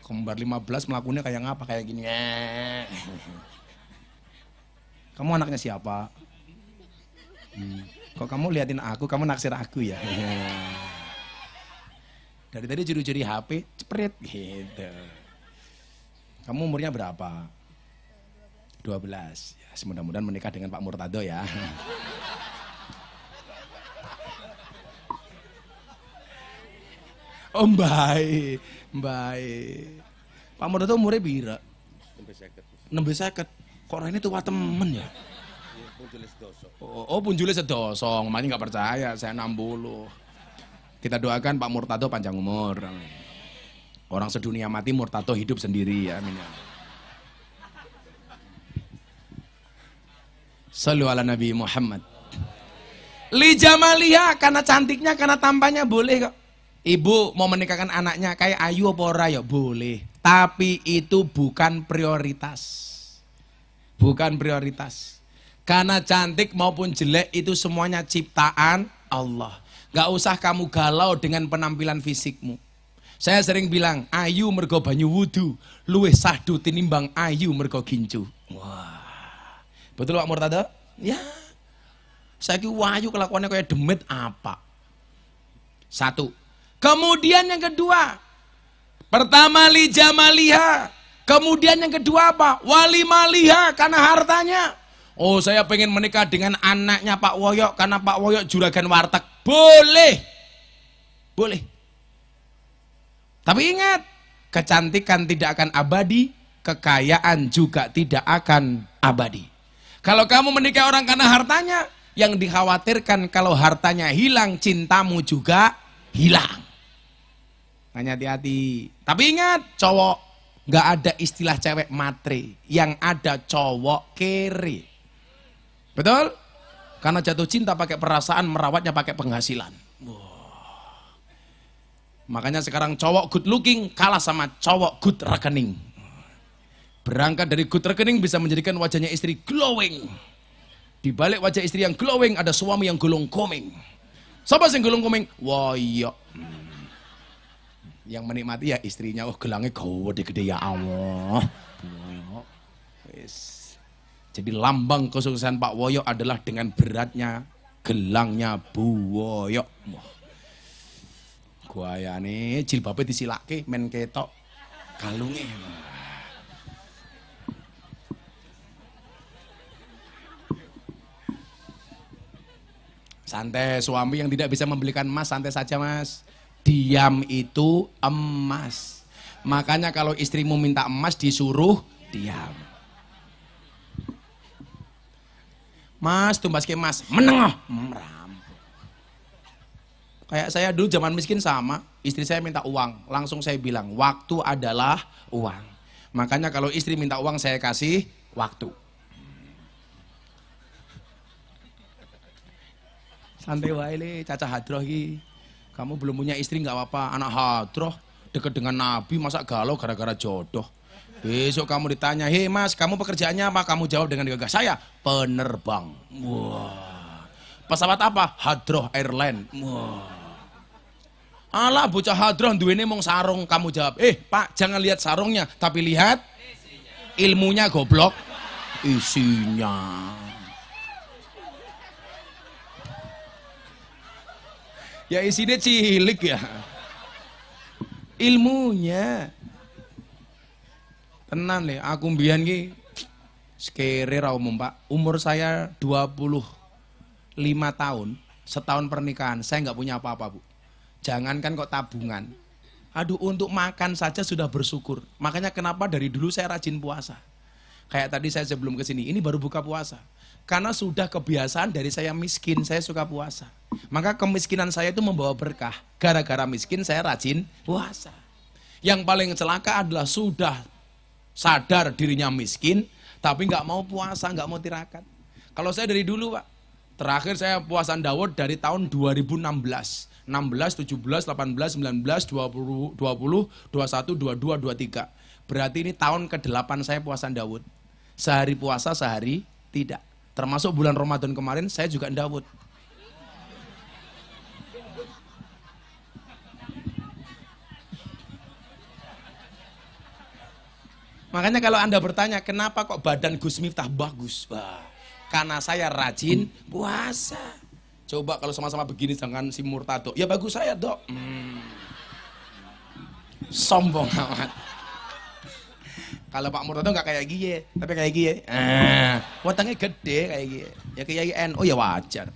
A: Kembar 15 melakukannya kayak ngapa? Kayak gini. Kamu anaknya siapa? Kok kamu liatin aku, kamu naksir aku ya? Dari tadi curi-curi HP, cepret gitu. Kamu umurnya berapa? 12. Ya, mudah-mudahan menikah dengan Pak Murtado ya. Oh baik. Pak Murtado umurnya pira? 60. Kok ini tua temen ya? Oh, punjule sedoso, makanya nggak percaya, saya 60. Kita doakan Pak Murtado panjang umur. Orang sedunia mati, Murtado hidup sendiri ya. Amin. Sallu ala Nabi Muhammad. Li jamaliha, karena cantiknya, karena tampangnya boleh kok. Ibu mau menikahkan anaknya kayak ayu apa ora ya boleh. Tapi itu bukan prioritas. Bukan prioritas. Karena cantik maupun jelek itu semuanya ciptaan Allah. Gak usah kamu galau dengan penampilan fisikmu. Saya sering bilang, ayu mergo banyu wudu, luwih sahdu tinimbang ayu mergo gincu. Wah. Betul Pak Murtado? Ya. Saiki wayu kelakuannya kayak demit apa? Satu. Kemudian yang kedua. Pertama li jamaliha. Kemudian yang kedua apa? Wali maliha, karena hartanya. Oh, saya pengen menikah dengan anaknya Pak Woyok karena Pak Woyok juragan warteg. Boleh. Boleh. Tapi ingat, kecantikan tidak akan abadi, kekayaan juga tidak akan abadi. Kalau kamu menikah orang karena hartanya, yang dikhawatirkan kalau hartanya hilang, cintamu juga hilang. Hanya hati-hati. Tapi ingat, cowok, nggak ada istilah cewek matre, yang ada cowok kere. Betul? Karena jatuh cinta pakai perasaan, merawatnya pakai penghasilan. Wow. Makanya sekarang cowok good looking kalah sama cowok good rekening. Berangkat dari good rekening bisa menjadikan wajahnya istri glowing. Di balik wajah istri yang glowing ada suami yang gulung komeng. Siapa yang gulung komeng? Woyok. Yang menikmati ya istrinya. Oh, gelangnya gede-gede ya Allah. Wis. Jadi lambang kesuksesan Pak Woyok adalah dengan beratnya gelangnya Bu Woyok. Guayane jilbabnya disilake men ketok kalunge. Santai, suami yang tidak bisa membelikan emas santai saja Mas. Diam itu emas. Makanya kalau istrimu minta emas disuruh diam. Mas, tumbas ke mas, menengah, kayak saya dulu zaman miskin sama, istri saya minta uang, langsung saya bilang, waktu adalah uang. Makanya kalau istri minta uang saya kasih waktu. Santai wae le, Caca hadroh ki. Kamu belum punya istri nggak apa-apa, anak hadroh, deket dengan Nabi, masa galau gara-gara jodoh. Besok kamu ditanya, hei mas, kamu pekerjaannya apa? Kamu jawab dengan gagah, saya penerbang. Wah. Pesawat apa? Hadroh Airline. Wah. Alah bocah hadroh duwene mong sarung, kamu jawab, pak jangan lihat sarungnya, tapi lihat ilmunya goblok. Isinya. Ya isinya cilik ya. Ilmunya. Tenan le, aku mbiyen ki sekere ra umum Pak. Umur saya 25 tahun, setahun pernikahan, saya nggak punya apa-apa Bu. Jangankan kok tabungan. Aduh, untuk makan saja sudah bersyukur. Makanya kenapa dari dulu saya rajin puasa. Kayak tadi saya sebelum kesini, ini baru buka puasa. Karena sudah kebiasaan dari saya miskin, saya suka puasa. Maka kemiskinan saya itu membawa berkah. Gara-gara miskin saya rajin puasa. Yang paling celaka adalah sudah sadar dirinya miskin, tapi nggak mau puasa, nggak mau tirakat. Kalau saya dari dulu Pak, terakhir saya puasa Dawud dari tahun 2016. 16, 17, 18, 19, 20, 21, 22, 23. Berarti ini tahun ke-8 saya puasa Dawud. Sehari puasa, sehari tidak. Termasuk bulan Ramadan kemarin saya juga Dawud. Makanya kalau Anda bertanya, kenapa kok badan Gus Miftah bagus? Wah, karena saya rajin puasa. Coba kalau sama-sama begini jangan si Murtado. Ya bagus saya dok. Sombong amat. Kalau Pak Murtado nggak kayak gini, tapi kayak gini. Wetengnya gede kayak gini. Ya kayak NU ya wajar.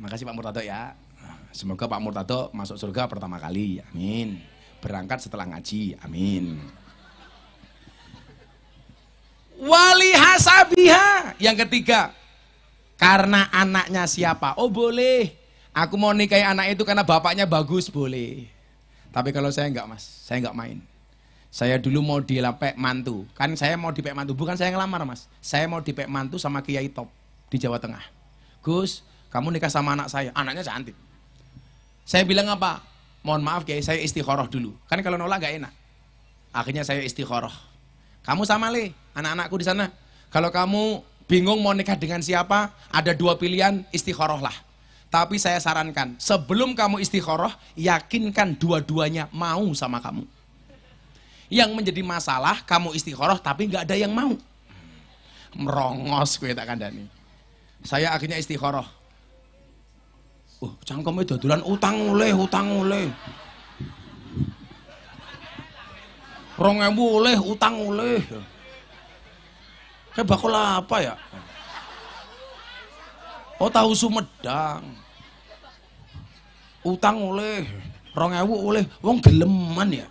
A: Makasih Pak Murtado ya. Semoga Pak Murtado masuk surga pertama kali. Amin. Berangkat setelah ngaji. Amin. Walihat hasabiha. Yang ketiga, karena anaknya siapa? Oh boleh, aku mau nikahi anak itu karena bapaknya bagus, boleh. Tapi kalau saya enggak mas, saya enggak main. Saya dulu mau dilapek mantu, kan saya mau dipek mantu, bukan saya ngelamar mas. Saya mau dipek mantu sama Kiai top di Jawa Tengah. Gus, kamu nikah sama anak saya, anaknya cantik. Saya bilang apa? Mohon maaf Kiai, saya istikharah dulu. Kan kalau nolak gak enak. Akhirnya saya istikharah. Kamu sama Le, anak-anakku di sana. Kalau kamu bingung mau nikah dengan siapa, ada dua pilihan, istikharah lah. Tapi saya sarankan, sebelum kamu istikharah, yakinkan dua-duanya mau sama kamu. Yang menjadi masalah, kamu istikharah tapi nggak ada yang mau. Merongos gue tak kandani. Saya akhirnya istikharah. Cangkemnya dodolan utang oleh. 2.000 oleh, utang oleh. Kayak bakul apa ya? Oh tahu Sumedang. Utang oleh, 2.000 oleh, wong geleman ya.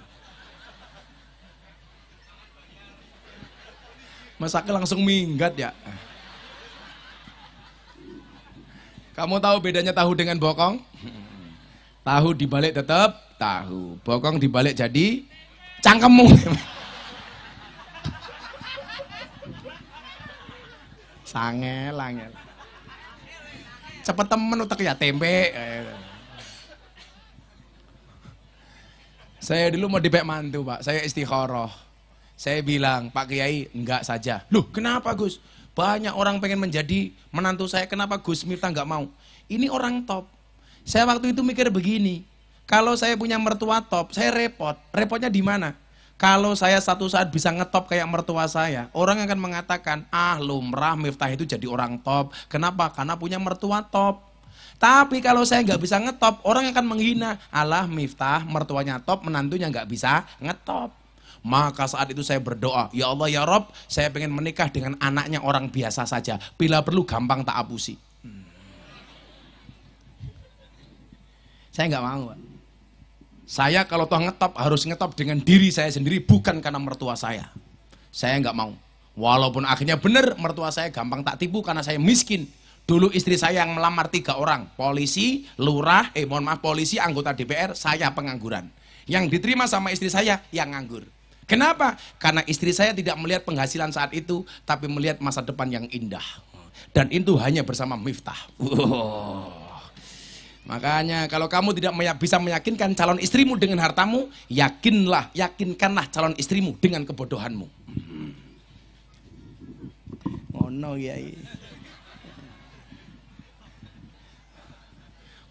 A: Masaknya langsung minggat ya. Kamu tahu bedanya tahu dengan bokong? Tahu dibalik tetap tahu, bokong dibalik jadi cangkemmu. Sangel. Cepet temen utek ya tempe. Saya dulu mau dipek mantu pak, saya istikharah. Saya bilang, Pak Kiai, enggak saja. Loh, kenapa Gus? Banyak orang pengen menjadi menantu saya, kenapa Gus Miftah enggak mau? Ini orang top. Saya waktu itu mikir begini, kalau saya punya mertua top, saya repot. Repotnya di mana? Kalau saya satu saat bisa ngetop kayak mertua saya, orang akan mengatakan, ah lumrah Miftah itu jadi orang top. Kenapa? Karena punya mertua top. Tapi kalau saya nggak bisa ngetop, orang akan menghina. Alah Miftah, mertuanya top, menantunya nggak bisa ngetop. Maka saat itu saya berdoa, ya Allah ya Rob, saya pengen menikah dengan anaknya orang biasa saja. Bila perlu gampang tak apusi. Saya nggak mau. Pak. Saya kalau toh ngetop harus ngetop dengan diri saya sendiri, bukan karena mertua saya. Saya nggak mau. Walaupun akhirnya benar mertua saya gampang tak tipu karena saya miskin. Dulu istri saya yang melamar 3 orang, polisi, lurah, polisi, anggota DPR, saya pengangguran. Yang diterima sama istri saya yang nganggur. Kenapa? Karena istri saya tidak melihat penghasilan saat itu, tapi melihat masa depan yang indah. Dan itu hanya bersama Miftah. Makanya kalau kamu tidak bisa meyakinkan calon istrimu dengan hartamu, yakinkanlah calon istrimu dengan kebodohanmu. Oh no, Yai.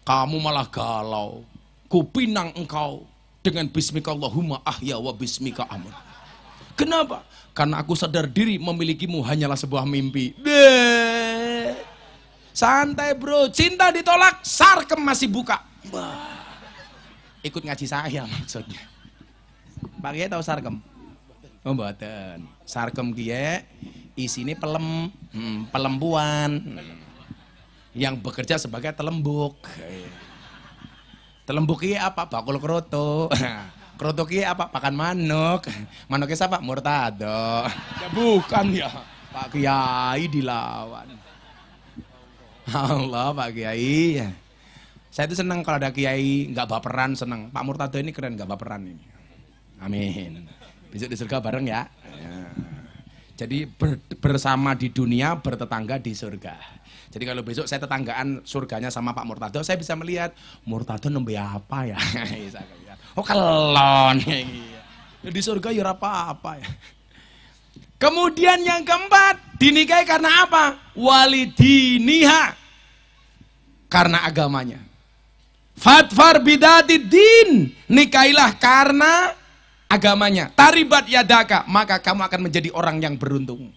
A: Kamu malah galau, kupinang engkau. Dengan bismika Allahumma ahya wa bismika amun. Kenapa? Karena aku sadar diri memilikimu hanyalah sebuah mimpi. Santai bro, cinta ditolak, sarkem masih buka. Ikut ngaji saya maksudnya. Pak Kiai tahu sarkem? Oh mboten. Sarkem Kiai isine pelembuan yang bekerja sebagai telembuk. Telembuk ini apa? Bakul kroto. Kroto ini apa? Pakan manuk. Manuknya siapa? Murtado. Ya bukan ya. Pak Kiai dilawan. Allah Pak Kiai. Saya itu senang kalau ada Kiai nggak baperan, senang. Pak Murtado ini keren nggak baperan ini. Amin. Besok di surga bareng ya. Jadi bersama di dunia, bertetangga di surga. Jadi kalau besok saya tetanggaan surganya sama Pak Murtado, saya bisa melihat Murtado nembe apa ya. Oh kelon. Di surga ya apa-apa ya. Kemudian yang keempat, dinikahi karena apa? Walidiniha. Karena agamanya. Fatfar bidati din. Nikailah karena agamanya. Taribat yadaka, maka kamu akan menjadi orang yang beruntung.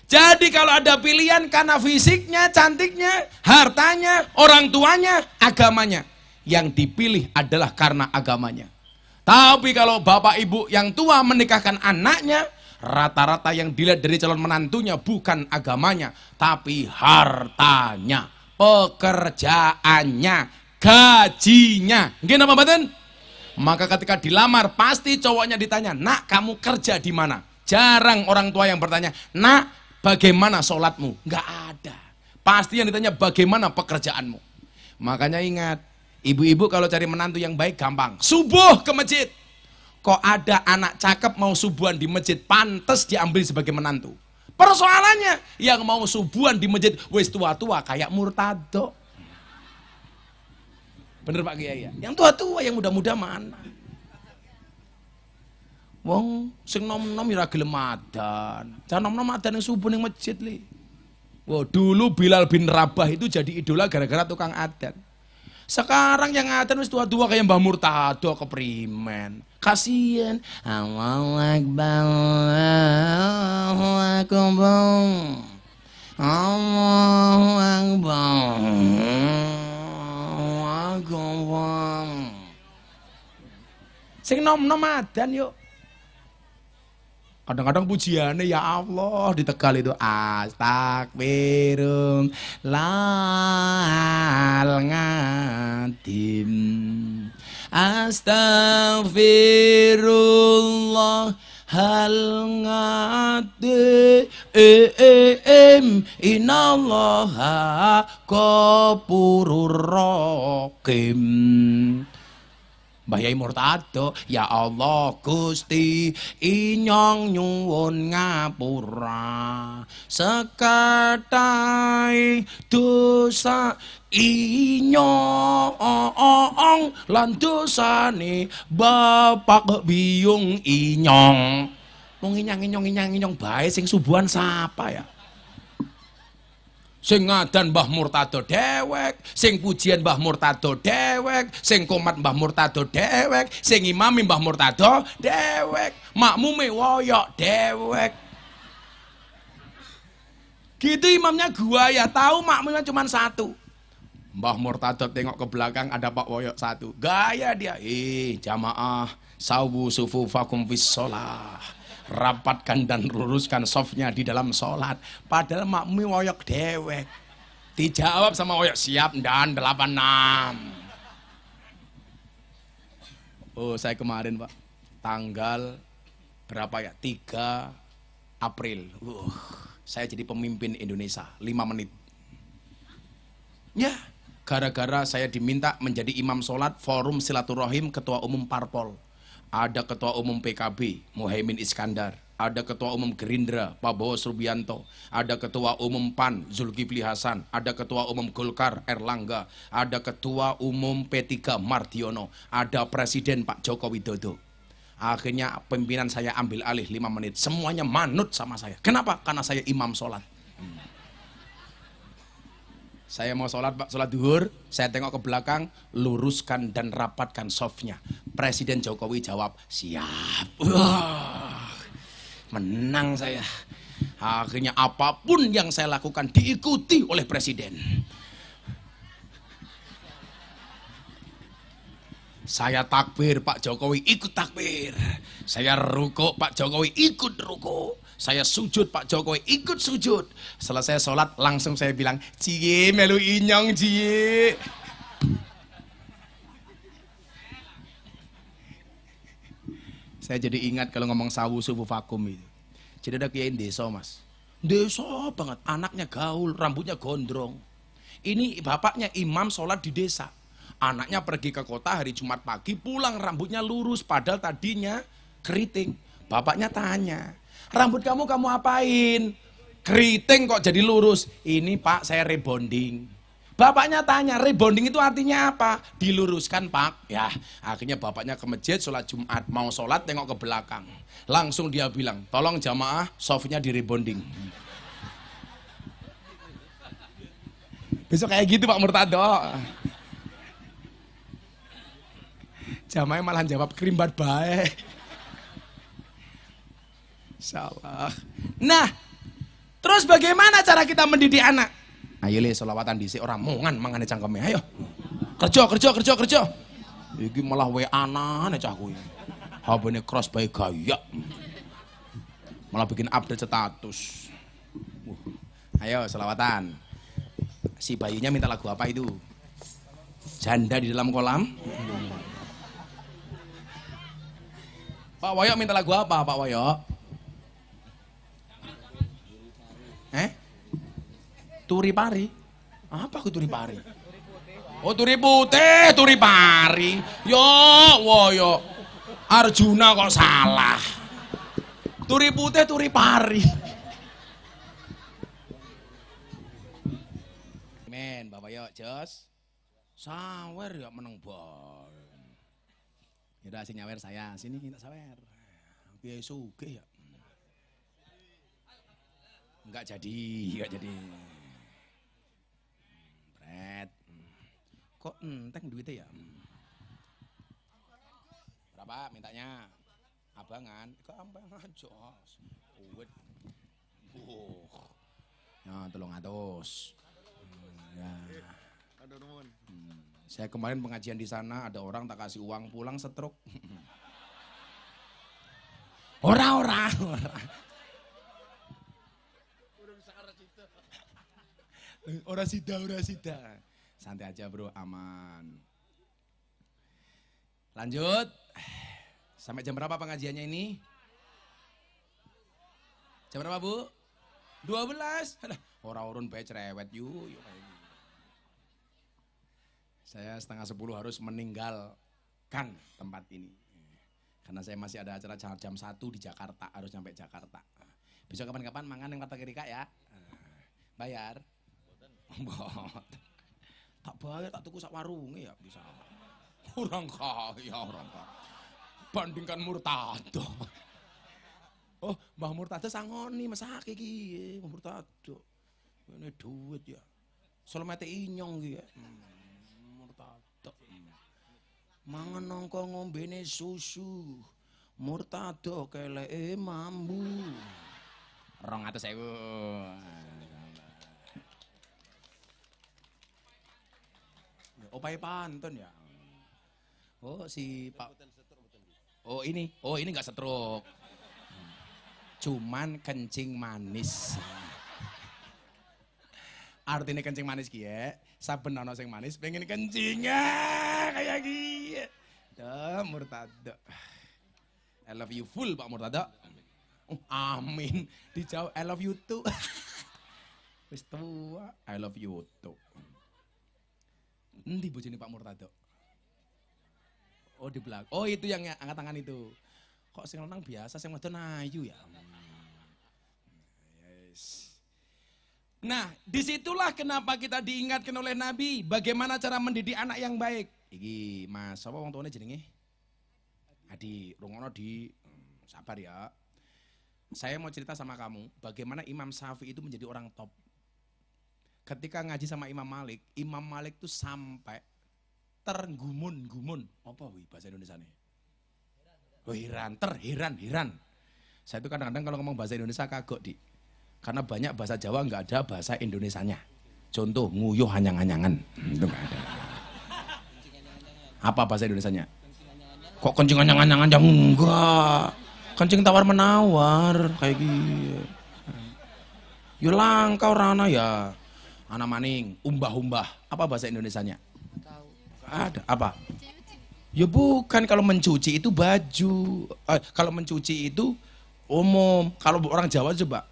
A: Jadi kalau ada pilihan karena fisiknya, cantiknya, hartanya, orang tuanya, agamanya. Yang dipilih adalah karena agamanya. Tapi kalau bapak ibu yang tua menikahkan anaknya, rata-rata yang dilihat dari calon menantunya bukan agamanya, tapi hartanya, pekerjaannya, gajinya. Nggih napa mboten? Maka ketika dilamar pasti cowoknya ditanya, "Nak, kamu kerja di mana?" Jarang orang tua yang bertanya, "Nak, Bagaimana sholatmu? Nggak ada. Pasti yang ditanya bagaimana pekerjaanmu. Makanya ingat, ibu-ibu kalau cari menantu yang baik gampang. Subuh ke masjid. Kok ada anak cakep mau subuhan di masjid, pantas diambil sebagai menantu. Persoalannya, yang mau subuhan di masjid, wis tua-tua kayak murtado. Bener Pak Kiai ya? Yang tua-tua, yang muda-muda mana? Wong sing nom-nom ora gelem adan. Cah nom-nom adan yang subuh ning masjid li. Wah, dulu Bilal bin Rabah itu jadi idola gara-gara tukang adan. Sekarang yang adan wis tua-tua kayak Mbah Murtado keprimen. Kasihan. Allahu Akbar. Allahu Akbar. Allahu Akbar. Allahu Akbar. Sing nom-nom adan yuk. Kadang-kadang pujiannya ya Allah di Tegal itu astagfirum lahal ngadim astagfirullah hal ngadim inallaha ghafurur rahim. Mbah Yai Murtado, ya Allah Gusti inyong nyuwun ngapura sekathai dosa inyong lan dosane bapak biyung inyong. Wong inyang bae sing subuhan sapa ya? Sing ngadan Mbah Murtado dewek, sing pujian Mbah Murtado dewek, sing komat Mbah Murtado dewek, sing imami Mbah Murtado dewek, makmume woyok dewek. Gitu imamnya gua ya, tahu makmumnya cuma satu. Mbah Murtado tengok ke belakang ada Pak Woyok satu. Gaya dia, jamaah sawu sufufakum fis shalah. Rapatkan dan luruskan softnya di dalam sholat. Padahal makmum woyok dewek. Dijawab sama woyok siap dan 86. Oh saya kemarin Pak, tanggal berapa ya, 3 April saya jadi pemimpin Indonesia 5 menit ya, gara-gara saya diminta menjadi imam sholat forum silaturahim ketua umum parpol. Ada ketua umum PKB Muhaimin Iskandar, ada ketua umum Gerindra Prabowo Subianto, ada ketua umum PAN Zulkifli Hasan, ada ketua umum Golkar Erlangga, ada ketua umum P3 Mardiono, ada presiden Pak Joko Widodo. Akhirnya pimpinan saya ambil alih 5 menit, semuanya manut sama saya. Kenapa? Karena saya imam sholat. Saya mau sholat Pak, sholat duhur, saya tengok ke belakang, luruskan dan rapatkan softnya. Presiden Jokowi jawab, siap. Menang saya. Akhirnya apapun yang saya lakukan diikuti oleh presiden. Saya takbir, Pak Jokowi ikut takbir. Saya ruko, Pak Jokowi ikut ruko. Saya sujud, Pak Jokowi ikut sujud. Selesai sholat langsung saya bilang, cie melu inyong cie. Saya jadi ingat kalau ngomong sawu subuh vakum itu. Jadi ada kiai desa Mas. Desa banget, anaknya gaul, rambutnya gondrong. Ini bapaknya imam sholat di desa. Anaknya pergi ke kota hari Jumat pagi, pulang rambutnya lurus, padahal tadinya keriting. Bapaknya tanya, rambut kamu apain? Keriting kok jadi lurus? Ini Pak, saya rebonding. Bapaknya tanya, rebonding itu artinya apa? Diluruskan Pak. Ya, akhirnya bapaknya ke masjid, sholat Jumat. Mau sholat, tengok ke belakang. Langsung dia bilang, tolong jamaah, softnya di rebonding. Besok kayak gitu Pak Murtado. Jamaahnya malah jawab kerimbat baik. Salah. Nah, terus bagaimana cara kita mendidik anak? Ayo le selawatan dhisik ora mongan mangane cangkeme. Ayo. Kerja. Iki malah we anane cah kuwi. HP-ne cross bae gaya. Malah bikin update status. Ayo selawatan. Si bayinya minta lagu apa itu? Janda di dalam kolam. Pak Woyok minta lagu apa Pak Woyok? Eh? Turi pari? Apa aku turi pari? Oh turi putih, turi pari. Yo, wo yo. Arjuna kok salah. Turi putih, turi pari. Men, Bapak yo, Jos. Sawer ya meneng bol. Yaudah sing nyawer saya, sini kita sawer. Biaya sugih ya. Enggak jadi. Bret. Kok enteng duitnya ya? Berapa mintanya? Abangan? Keambangan Jos. Uwet. Ya, 300. Ya. Saya kemarin pengajian di sana ada orang tak kasih uang pulang stroke. Ora. Ora sida. Santai aja bro, aman. Lanjut. Sampai jam berapa pengajiannya ini? Jam berapa Bu? 12. Orang urun bae cerewet yuk. Saya 9:30 harus meninggalkan tempat ini. Karena saya masih ada acara jam 1 di Jakarta, harus sampai Jakarta. Besok kapan-kapan mangan yang Kata Kiri Kak ya. Bayar? Tak bayar, tak tuku sak warunge ya bisa. Orang kaya. Bandingkan Murtado. Oh, Mbah Murtado sangoni mesake iki, Mbah Murtado. Ini duit ya. Selomete inyong iki ya. Murtado. Mangan nongko ngombene susu. Murtado keleke mambu. 200.000. Opai pantun ya. Oh si Pak. Oh ini nggak stroke. Cuman kencing manis. Artinya kencing manis ki ya. Saben ana sing manis pengen kencing kayak gini. Dah Murtado. I love you full Pak Murtado. Oh, amin. Dijawab I love you too. Wis tua. I love you too. Endi bojone Pak Murtado? Oh di belakang. Oh itu yang angkat tangan itu. Kok sing lanang biasa, sing wedon ayu ya. Yes. Nah, disitulah kenapa kita diingatkan oleh Nabi bagaimana cara mendidik anak yang baik. Iki Mas, sapa wong tuane jenenge? Adi, rungono di sabar ya. Saya mau cerita sama kamu bagaimana Imam Syafi'i itu menjadi orang top. Ketika ngaji sama Imam Malik tuh sampai tergumun-gumun. Apa wih bahasa Indonesia nih? Oh, heran. Saya itu kadang-kadang kalau ngomong bahasa Indonesia kagok di. Karena banyak bahasa Jawa nggak ada bahasa Indonesianya. Contoh nguyuh hanyang-hanyangan. Itu nggak ada. Apa bahasa Indonesianya? Kok kencing hanyang-hanyangan? Ya enggak. Kencing tawar-menawar kayak gitu. Yo langka orana ya. Ana maning, umbah-umbah. Apa bahasa Indonesianya? Ada apa? Ya bukan, kalau mencuci itu baju. Kalau mencuci itu umum. Kalau orang Jawa coba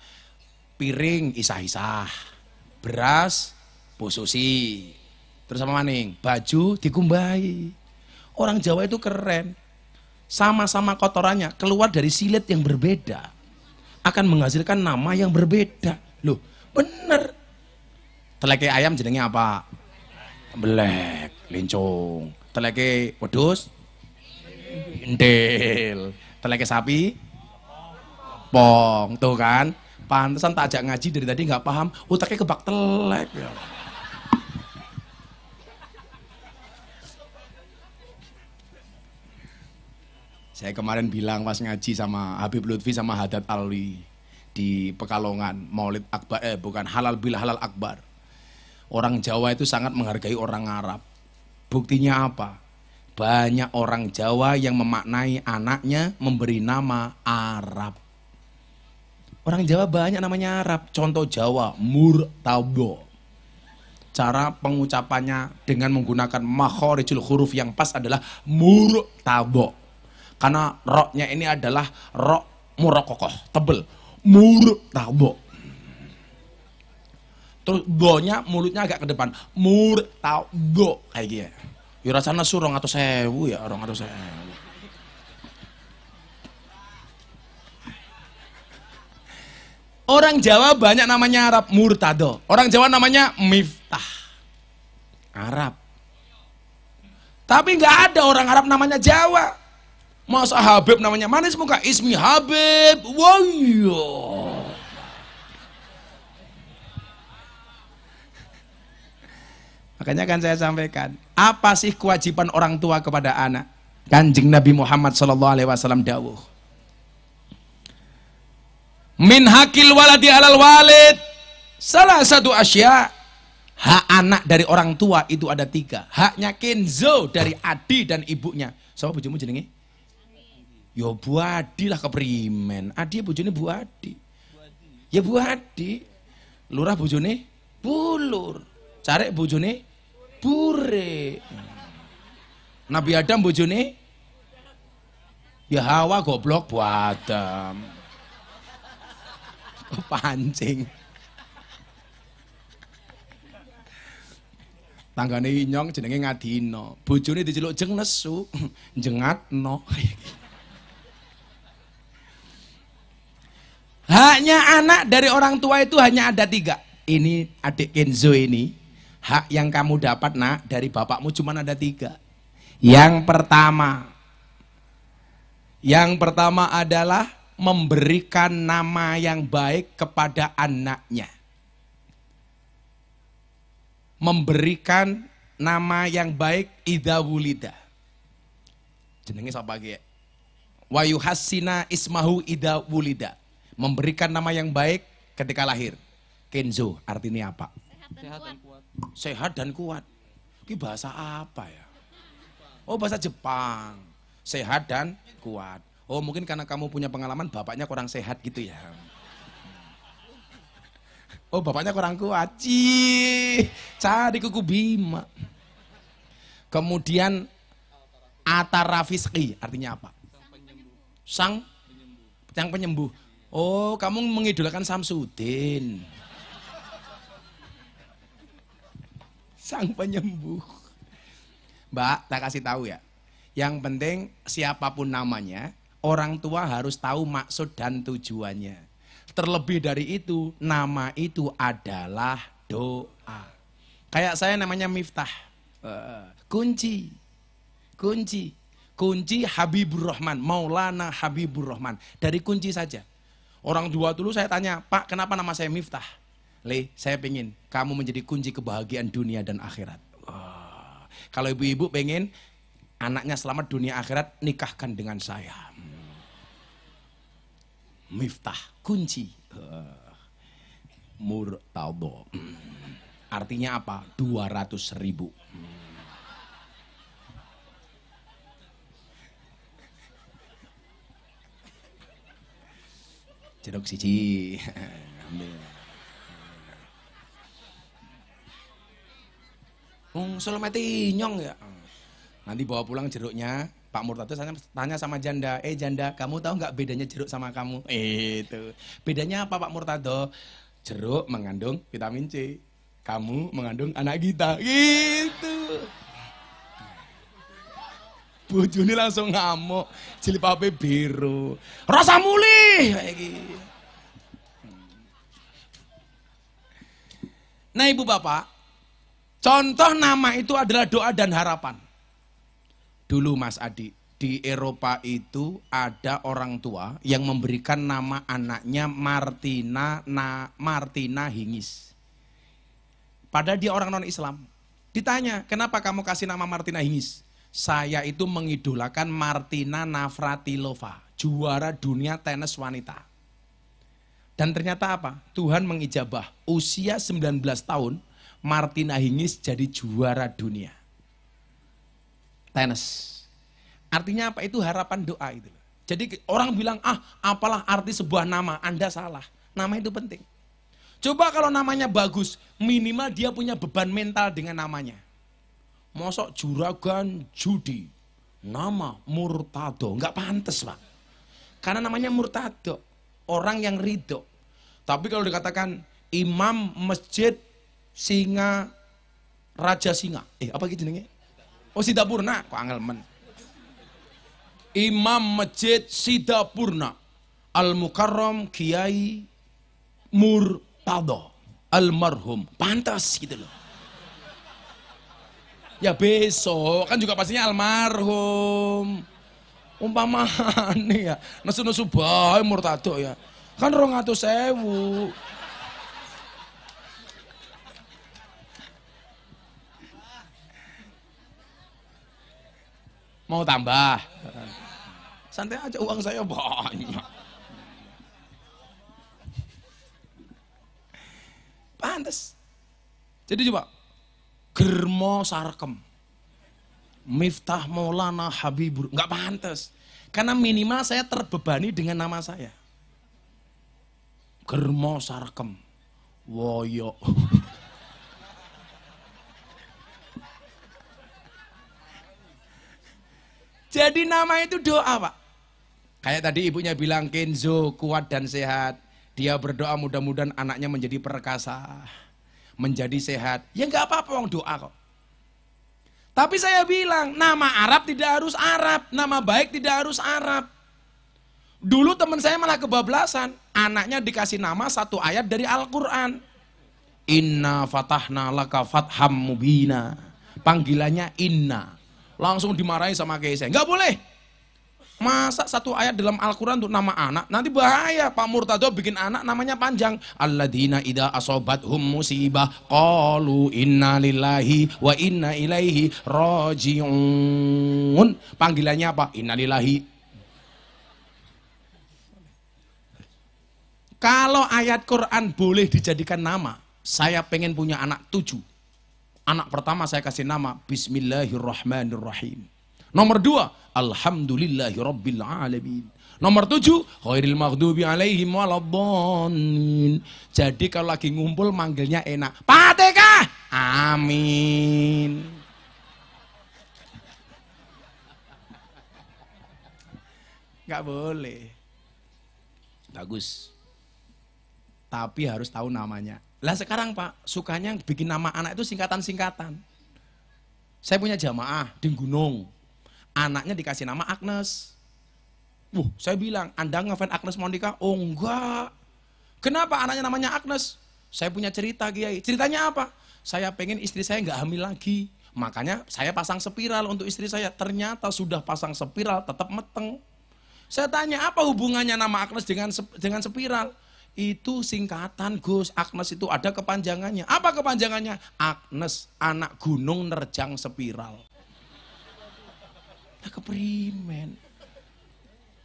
A: piring isah-isah, beras posusi, terus sama maning baju dikumbahi. Orang Jawa itu keren. Sama-sama kotorannya keluar dari silet yang berbeda akan menghasilkan nama yang berbeda. Loh, bener. Teleke ayam jenenge apa? Belek, lincung. Teleke wedhus, ndel. Teleke sapi, pong. Tuh kan, pantesan tak ajak ngaji dari tadi nggak paham. Otaknya kebak telek. Ya. Saya kemarin bilang pas ngaji sama Habib Lutfi sama Haddad Alwi di Pekalongan, Maulid Akbar, bukan halal bil halal akbar. Orang Jawa itu sangat menghargai orang Arab. Buktinya apa? Banyak orang Jawa yang memaknai anaknya memberi nama Arab. Orang Jawa banyak namanya Arab. Contoh Jawa, Murtado. Cara pengucapannya dengan menggunakan makhorijul huruf yang pas adalah Murtado. Karena roknya ini adalah rok murokokoh, tebel. Murtado. Terus donya mulutnya agak ke depan. Murtado kayak gitu. Ya rasanya nesu 200.000 ya, 200.000. Orang Jawa banyak namanya Arab, Murtado. Orang Jawa namanya Miftah. Arab. Tapi nggak ada orang Arab namanya Jawa. Masa Habib namanya manis muka, Ismi Habib. Wow. Makanya kan saya sampaikan, apa sih kewajiban orang tua kepada anak? Kanjeng Nabi Muhammad SAW dawuh, min hakil waladi alal walid salah satu asya. Hak anak dari orang tua itu ada 3. Haknya Kenzo dari adi dan ibunya. Siapa bojomu jenenge? Yo Bu Adi lah, keprimen. Adi bojone Bu Adi. Ya Bu Adi. Lurah bojone Bulur. Carek bojone Bure. Nabi Adam bojone ya Hawa, goblok Bu Adam. Pancing. Tanggane Inyong jenenge Ngadina. Bojone diceluk jeng nesu, jengatno. Haknya anak dari orang tua itu hanya ada 3. Ini adik Kenzo ini. Hak yang kamu dapat nak dari bapakmu cuma ada 3. Yang pertama adalah memberikan nama yang baik kepada anaknya. Memberikan nama yang baik idza wulida. Jenenge sapa ge? Wa yuhassina ismahu idza wulida. Memberikan nama yang baik ketika lahir. Kenzo artinya apa?
B: Sehat dan kuat.
A: Sehat dan kuat. Ini bahasa apa ya? Oh, bahasa Jepang. Sehat dan kuat. Oh, mungkin karena kamu punya pengalaman bapaknya kurang sehat gitu ya. Oh, bapaknya kurang kuat. Cari kuku Bima. Kemudian Atarafisqi artinya apa? Sang penyembuh. Oh, kamu mengidolakan Samsudin. Sang penyembuh. Mbak, tak kasih tahu ya. Yang penting siapapun namanya, orang tua harus tahu maksud dan tujuannya. Terlebih dari itu, nama itu adalah doa. Kayak saya namanya Miftah. Kunci Habibur Rahman, Maulana Habibur Rahman. Dari kunci saja. Orang tua dulu saya tanya, Pak kenapa nama saya Miftah? Le, saya pengen kamu menjadi kunci kebahagiaan dunia dan akhirat. Wah. Kalau ibu-ibu pengen anaknya selamat dunia akhirat, nikahkan dengan saya. Miftah, kunci. Murtado. Artinya apa? 200.000. Jeruk siji. Selemeti nyong ya. Nanti bawa pulang jeruknya. Pak Murtado tanya sama janda, janda, kamu tahu nggak bedanya jeruk sama kamu? Itu. Bedanya apa Pak Murtado? Jeruk mengandung vitamin C. Kamu mengandung anak kita. Gitu. Bojone langsung ngamuk. Jilipape biru. Rasa mulih kayak gitu. Nah ibu bapak, contoh nama itu adalah doa dan harapan. Dulu Mas Adi, di Eropa itu ada orang tua yang memberikan nama anaknya Martina Hingis. Padahal dia orang non-Islam. Ditanya, kenapa kamu kasih nama Martina Hingis? Saya itu mengidolakan Martina Navratilova, juara dunia tenis wanita. Dan ternyata apa? Tuhan mengijabah, usia 19 tahun, Martina Hingis jadi juara dunia. Tenis. Artinya apa? Itu harapan doa itu. Jadi orang bilang, apalah arti sebuah nama? Anda salah. Nama itu penting. Coba kalau namanya bagus, minimal dia punya beban mental dengan namanya. Mosok juragan judi, nama Murtado, nggak pantas Pak. Karena namanya Murtado, orang yang ridho. Tapi kalau dikatakan imam masjid Singa, Raja Singa. Apa gitu jenenge? Oh, Sidapurna, kok angel men. Imam Masjid Sidapurna Al-Mukarram Kiai Murtado almarhum. Pantas gitu loh. Ya besok kan juga pastinya almarhum. Umpamane ya, nesu-nesu bae Murtado ya. Kan 200.000. Mau tambah? Santai aja, uang saya banyak. Pantes. Jadi coba, Germo Sarkem, Miftah Maulana Habibur, nggak pantas. Karena minimal saya terbebani dengan nama saya. Germo Sarkem, Woyo. Jadi nama itu doa, Pak. Kayak tadi ibunya bilang Kenzo kuat dan sehat. Dia berdoa mudah-mudahan anaknya menjadi perkasa, menjadi sehat. Ya nggak apa-apa, wong doa kok. Tapi saya bilang nama Arab tidak harus Arab, nama baik tidak harus Arab. Dulu teman saya malah kebablasan, anaknya dikasih nama satu ayat dari Al-Quran. Inna fatahna laka fatham mubina. Panggilannya Inna. Langsung dimarahi sama kiai saya. Nggak boleh. Masa satu ayat dalam Al-Quran untuk nama anak? Nanti bahaya. Pak Murtado bikin anak namanya panjang. Alladzina idza asobathum musibah qalu inna lillahi wa inna ilaihi raji'un. Panggilannya apa? Inna lillahi. Kalau ayat Quran boleh dijadikan nama, saya pengen punya anak 7. Anak pertama saya kasih nama Bismillahirrahmanirrahim. Nomor 2, Alhamdulillahirabbil alamin. Nomor 7, Ghairil maghdubi alaihim waladdallin. Jadi kalau lagi ngumpul manggilnya enak. Fatihah. Amin. Enggak boleh. Bagus. Tapi harus tahu namanya. Lah sekarang Pak, sukanya bikin nama anak itu singkatan-singkatan. Saya punya jamaah di Gunung. Anaknya dikasih nama Agnes. Saya bilang, Anda ngefans Agnes Monica? Oh enggak. Kenapa anaknya namanya Agnes? Saya punya cerita, Kiai. Ceritanya apa? Saya pengen istri saya nggak hamil lagi. Makanya saya pasang spiral untuk istri saya. Ternyata sudah pasang spiral, tetap meteng. Saya tanya, apa hubungannya nama Agnes dengan spiral? Itu singkatan, Gus. Agnes itu ada kepanjangannya. Apa kepanjangannya? Agnes, anak gunung nerjang spiral. Nah, keprimen.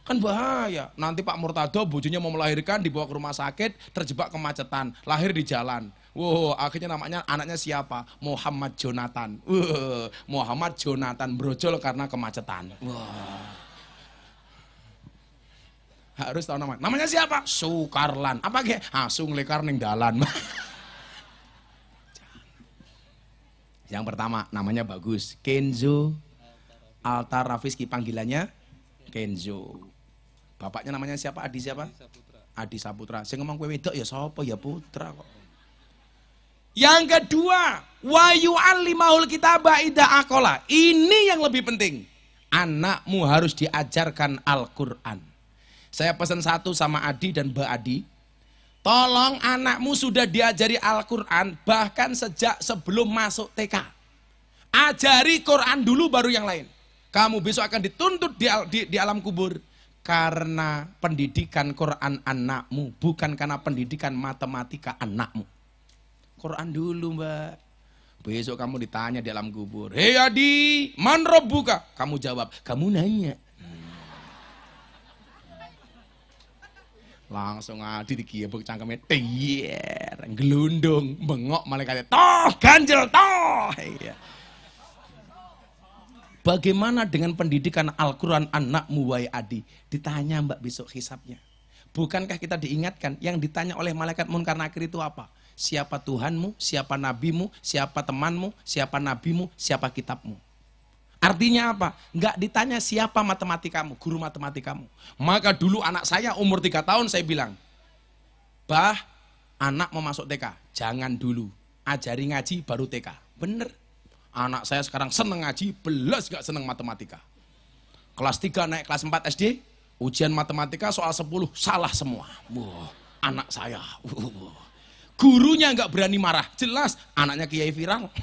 A: Kan bahaya. Nanti Pak Murtado bojonya mau melahirkan, dibawa ke rumah sakit, terjebak kemacetan, lahir di jalan. Akhirnya namanya anaknya siapa? Muhammad Jonathan. Muhammad Jonathan brojol karena kemacetan. Harus tahu namanya. Namanya siapa? Sukarlan. Apa ge? Asung lekar ning dalan. Yang pertama namanya bagus, Kenzo Altar Rafiski, panggilannya Kenzo. Bapaknya namanya siapa? Adi siapa? Adi Saputra. Saya ngomong kowe wedok ya sapa ya putra kok. Yang kedua, wa yu'allimahul kitaba idza aqala. Ini yang lebih penting. Anakmu harus diajarkan Al-Qur'an. Saya pesan satu sama Adi dan Mbak Adi. Tolong anakmu sudah diajari Al-Quran bahkan sejak sebelum masuk TK. Ajari Quran dulu baru yang lain. Kamu besok akan dituntut di alam kubur. Karena pendidikan Quran anakmu, bukan karena pendidikan matematika anakmu. Quran dulu Mbak. Besok kamu ditanya di alam kubur. Hei Adi, man rabbuka? Kamu jawab, kamu nanya. Langsung Adi dikiebuk cangkemnya, tiyer, gelundung, bengok malaikatnya, toh ganjel, toh. Iya. Bagaimana dengan pendidikan Al-Quran anakmu wahai Adi? Ditanya Mbak besok hisabnya. Bukankah kita diingatkan yang ditanya oleh malaikat munkar nakir itu apa? Siapa Tuhanmu, siapa nabimu, siapa temanmu, siapa nabimu, siapa kitabmu. Artinya apa? Enggak ditanya siapa matematikamu, guru matematikamu. Maka dulu anak saya umur 3 tahun saya bilang, Bah, anak mau masuk TK, jangan dulu. ajari ngaji baru TK. Bener. Anak saya sekarang seneng ngaji, belas gak seneng matematika. Kelas 3 naik kelas 4 SD, ujian matematika soal 10 salah semua. Wah, anak saya. Gurunya nggak berani marah, jelas anaknya kiai viral.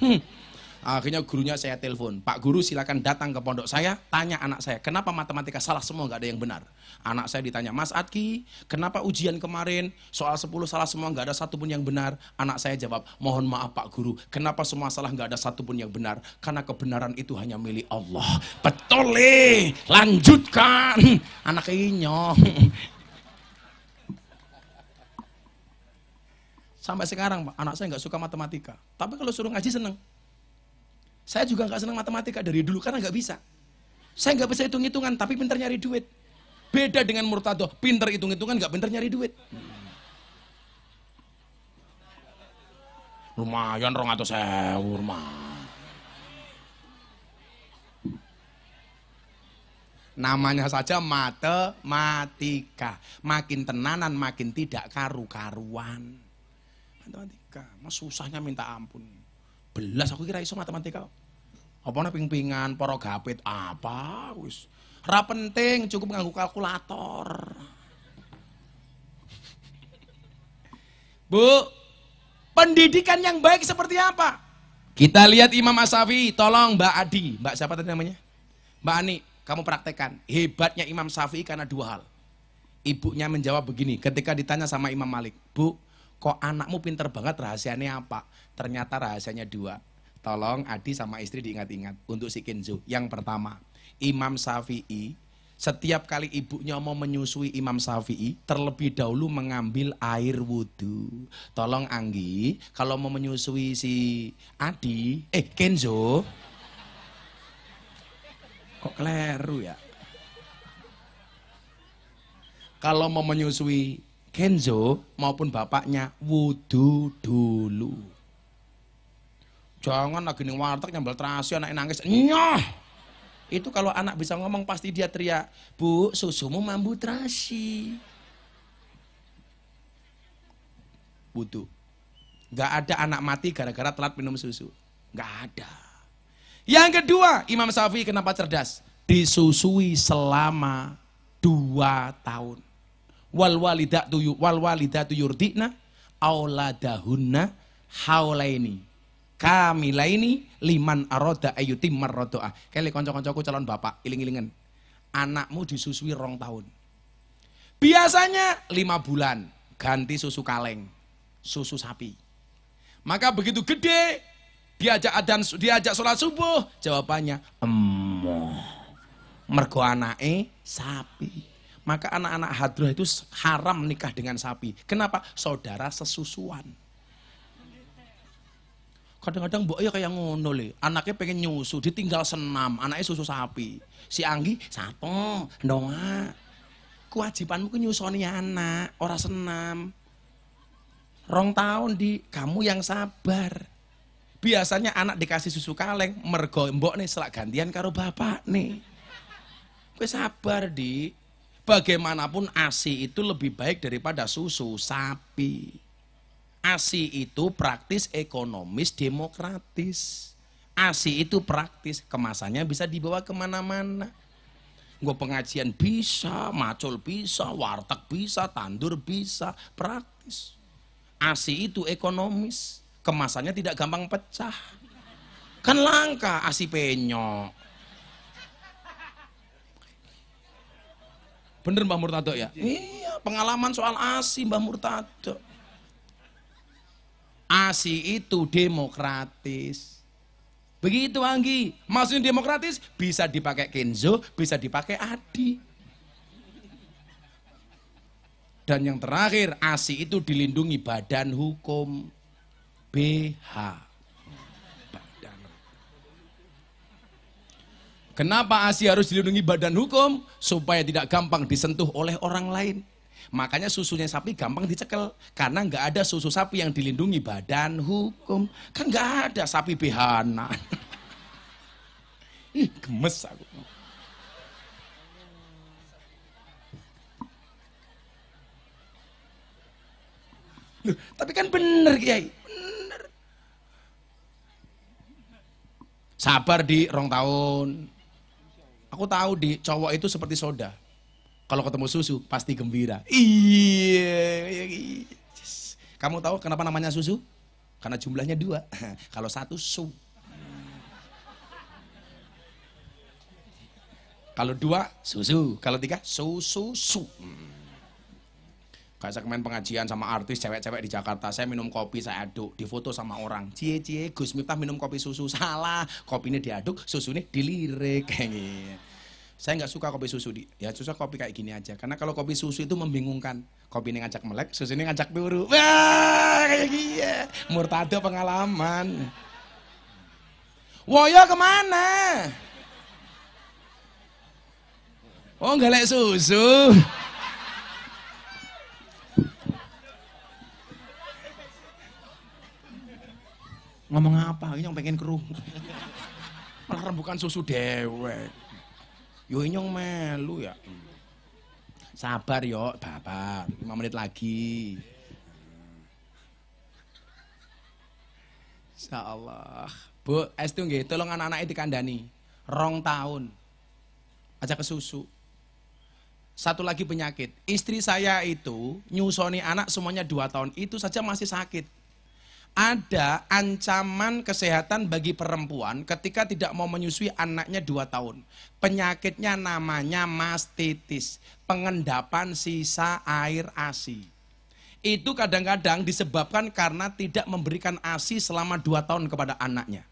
A: Akhirnya gurunya saya telepon, Pak Guru silakan datang ke pondok saya, tanya anak saya, kenapa matematika salah semua, nggak ada yang benar. Anak saya ditanya, Mas Adki, kenapa ujian kemarin soal 10 salah semua, nggak ada satupun yang benar. Anak saya jawab, mohon maaf Pak Guru, kenapa semua salah, nggak ada satupun yang benar. Karena kebenaran itu hanya milik Allah. Betul lanjutkan. Anak inyong. Sampai sekarang Pak, anak saya nggak suka matematika. Tapi kalau suruh ngaji seneng. Saya juga nggak senang matematika dari dulu karena nggak bisa. Saya nggak bisa hitung-hitungan, tapi pinter nyari duit. Beda dengan Murtado, pinter hitung-hitungan, nggak pinter nyari duit. Lumayan 200.000 mah. Namanya saja matematika. Makin tenanan, makin tidak karu-karuan. Matematika, mas susahnya minta ampun. Belas aku kira iso matematika. Apa ping-pingan, para gapit, apa wis. Ra penting, cukup nganggo kalkulator. Bu, pendidikan yang baik seperti apa? Kita lihat Imam As-Syafi'i, tolong Mbak Adi, Mbak siapa tadi namanya? Mbak Ani, kamu praktekkan. Hebatnya Imam Syafi'i karena 2 hal. Ibunya menjawab begini, ketika ditanya sama Imam Malik, Bu, kok anakmu pinter banget, rahasianya apa? Ternyata rahasianya 2. Tolong Adi sama istri diingat-ingat untuk si Kenzo. Yang pertama, Imam Syafi'i setiap kali ibunya mau menyusui Imam Syafi'i terlebih dahulu mengambil air wudhu. Tolong Anggi, kalau mau menyusui si Adi, Kenzo, kok keliru ya? Kalau mau menyusui Kenzo maupun bapaknya wudhu dulu. Jangan lagi ning warteg nyambal terasi anak nangis. Nyoh. Itu kalau anak bisa ngomong pasti dia teriak, Bu, susumu mambu terasi. Wudhu. Gak ada anak mati gara-gara telat minum susu. Gak ada. Yang kedua, Imam Syafi'i kenapa cerdas? Disusui selama 2 tahun. Wal walidatu yurdina auladahunna haulaini kamilaini liman aroda ayutim marrodoa. Kali konco-koncoku calon bapak iling-ilingan, anakmu disusui 2 tahun, biasanya 5 bulan ganti susu kaleng, susu sapi. Maka begitu gede diajak sholat subuh, jawabannya emoh, mergo anake sapi. Maka anak-anak hadrah itu haram nikah dengan sapi. Kenapa? Saudara sesusuan. Kadang-kadang mbok ya kayak ngono le. Anaknya pengen nyusu, ditinggal senam, anaknya susu sapi. Si Anggi, sapo, ndoa. Kewajibanmu ku nyusoni anak, ora senam. 2 tahun kamu yang sabar. Biasanya anak dikasih susu kaleng, mergo mbok nih selak gantian karo bapak nih. Kowe sabar, Dik. Bagaimanapun ASI itu lebih baik daripada susu sapi. ASI itu praktis, ekonomis, demokratis. ASI itu praktis, kemasannya bisa dibawa kemana-mana. Gue pengajian bisa, macul bisa, warteg bisa, tandur bisa, praktis. ASI itu ekonomis, kemasannya tidak gampang pecah. Kan langka ASI penyok. Bener Mbah Murtado ya? Iya, pengalaman soal ASI Mbah Murtado. ASI itu demokratis. Begitu Anggi, maksudnya demokratis bisa dipakai Kenzo, bisa dipakai Adi. Dan yang terakhir, ASI itu dilindungi badan hukum BH. Kenapa ASI harus dilindungi badan hukum? Supaya tidak gampang disentuh oleh orang lain. Makanya susunya sapi gampang dicekel. Karena nggak ada susu sapi yang dilindungi badan hukum. Kan nggak ada sapi behana. Ih, gemes aku. Loh, tapi kan bener Kiai. Bener. Sabar di 2 tahun. Aku tahu di cowok itu seperti soda. Kalau ketemu susu pasti gembira. Iya. Kamu tahu kenapa namanya susu? Karena jumlahnya 2. Kalau 1 su. Kalau 2 susu. Kalau 3 su. Kayak saya kemarin pengajian sama artis cewek-cewek di Jakarta, saya minum kopi, saya aduk, difoto sama orang. Cie, Gus Miftah minum kopi susu. Salah, kopinya diaduk, susunya dilirik. Kayak gitu. Saya nggak suka kopi susu, ya susah kopi kayak gini aja. Karena kalau kopi susu itu membingungkan. Kopi ini ngajak melek, susu ini ngajak turu. Wah, kayak gini. Murtado pengalaman. Woyo kemana? Oh, galek susu. Ngomong apa? Ini yang pengen keruh. Malah rembukan susu dewek. Yo inyong melu ya. Sabar yo, bapak. 5 menit lagi. Insyaallah. Bu, estu nggih, tolong anak-anake dikandani. 2 tahun. Aja ke susu. Satu lagi penyakit. Istri saya itu nyusoni anak semuanya 2 tahun. Itu saja masih sakit. Ada ancaman kesehatan bagi perempuan ketika tidak mau menyusui anaknya 2 tahun. Penyakitnya namanya mastitis, pengendapan sisa air ASI. Itu kadang-kadang disebabkan karena tidak memberikan ASI selama 2 tahun kepada anaknya.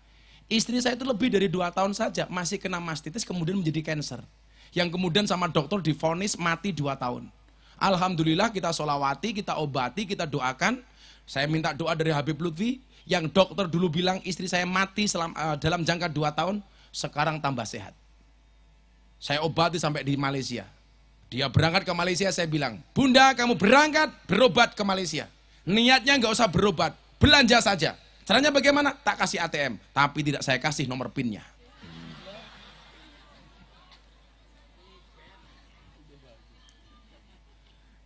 A: Istri saya itu lebih dari 2 tahun saja masih kena mastitis kemudian menjadi kanker. Yang kemudian sama dokter divonis mati 2 tahun. Alhamdulillah kita sholawati, kita obati, kita doakan. Saya minta doa dari Habib Lutfi, yang dokter dulu bilang istri saya mati dalam jangka 2 tahun, sekarang tambah sehat. Saya obati sampai di Malaysia. Dia berangkat ke Malaysia, saya bilang, Bunda kamu berangkat berobat ke Malaysia. Niatnya nggak usah berobat, belanja saja. Caranya bagaimana? Tak kasih ATM, tapi tidak saya kasih nomor PIN-nya.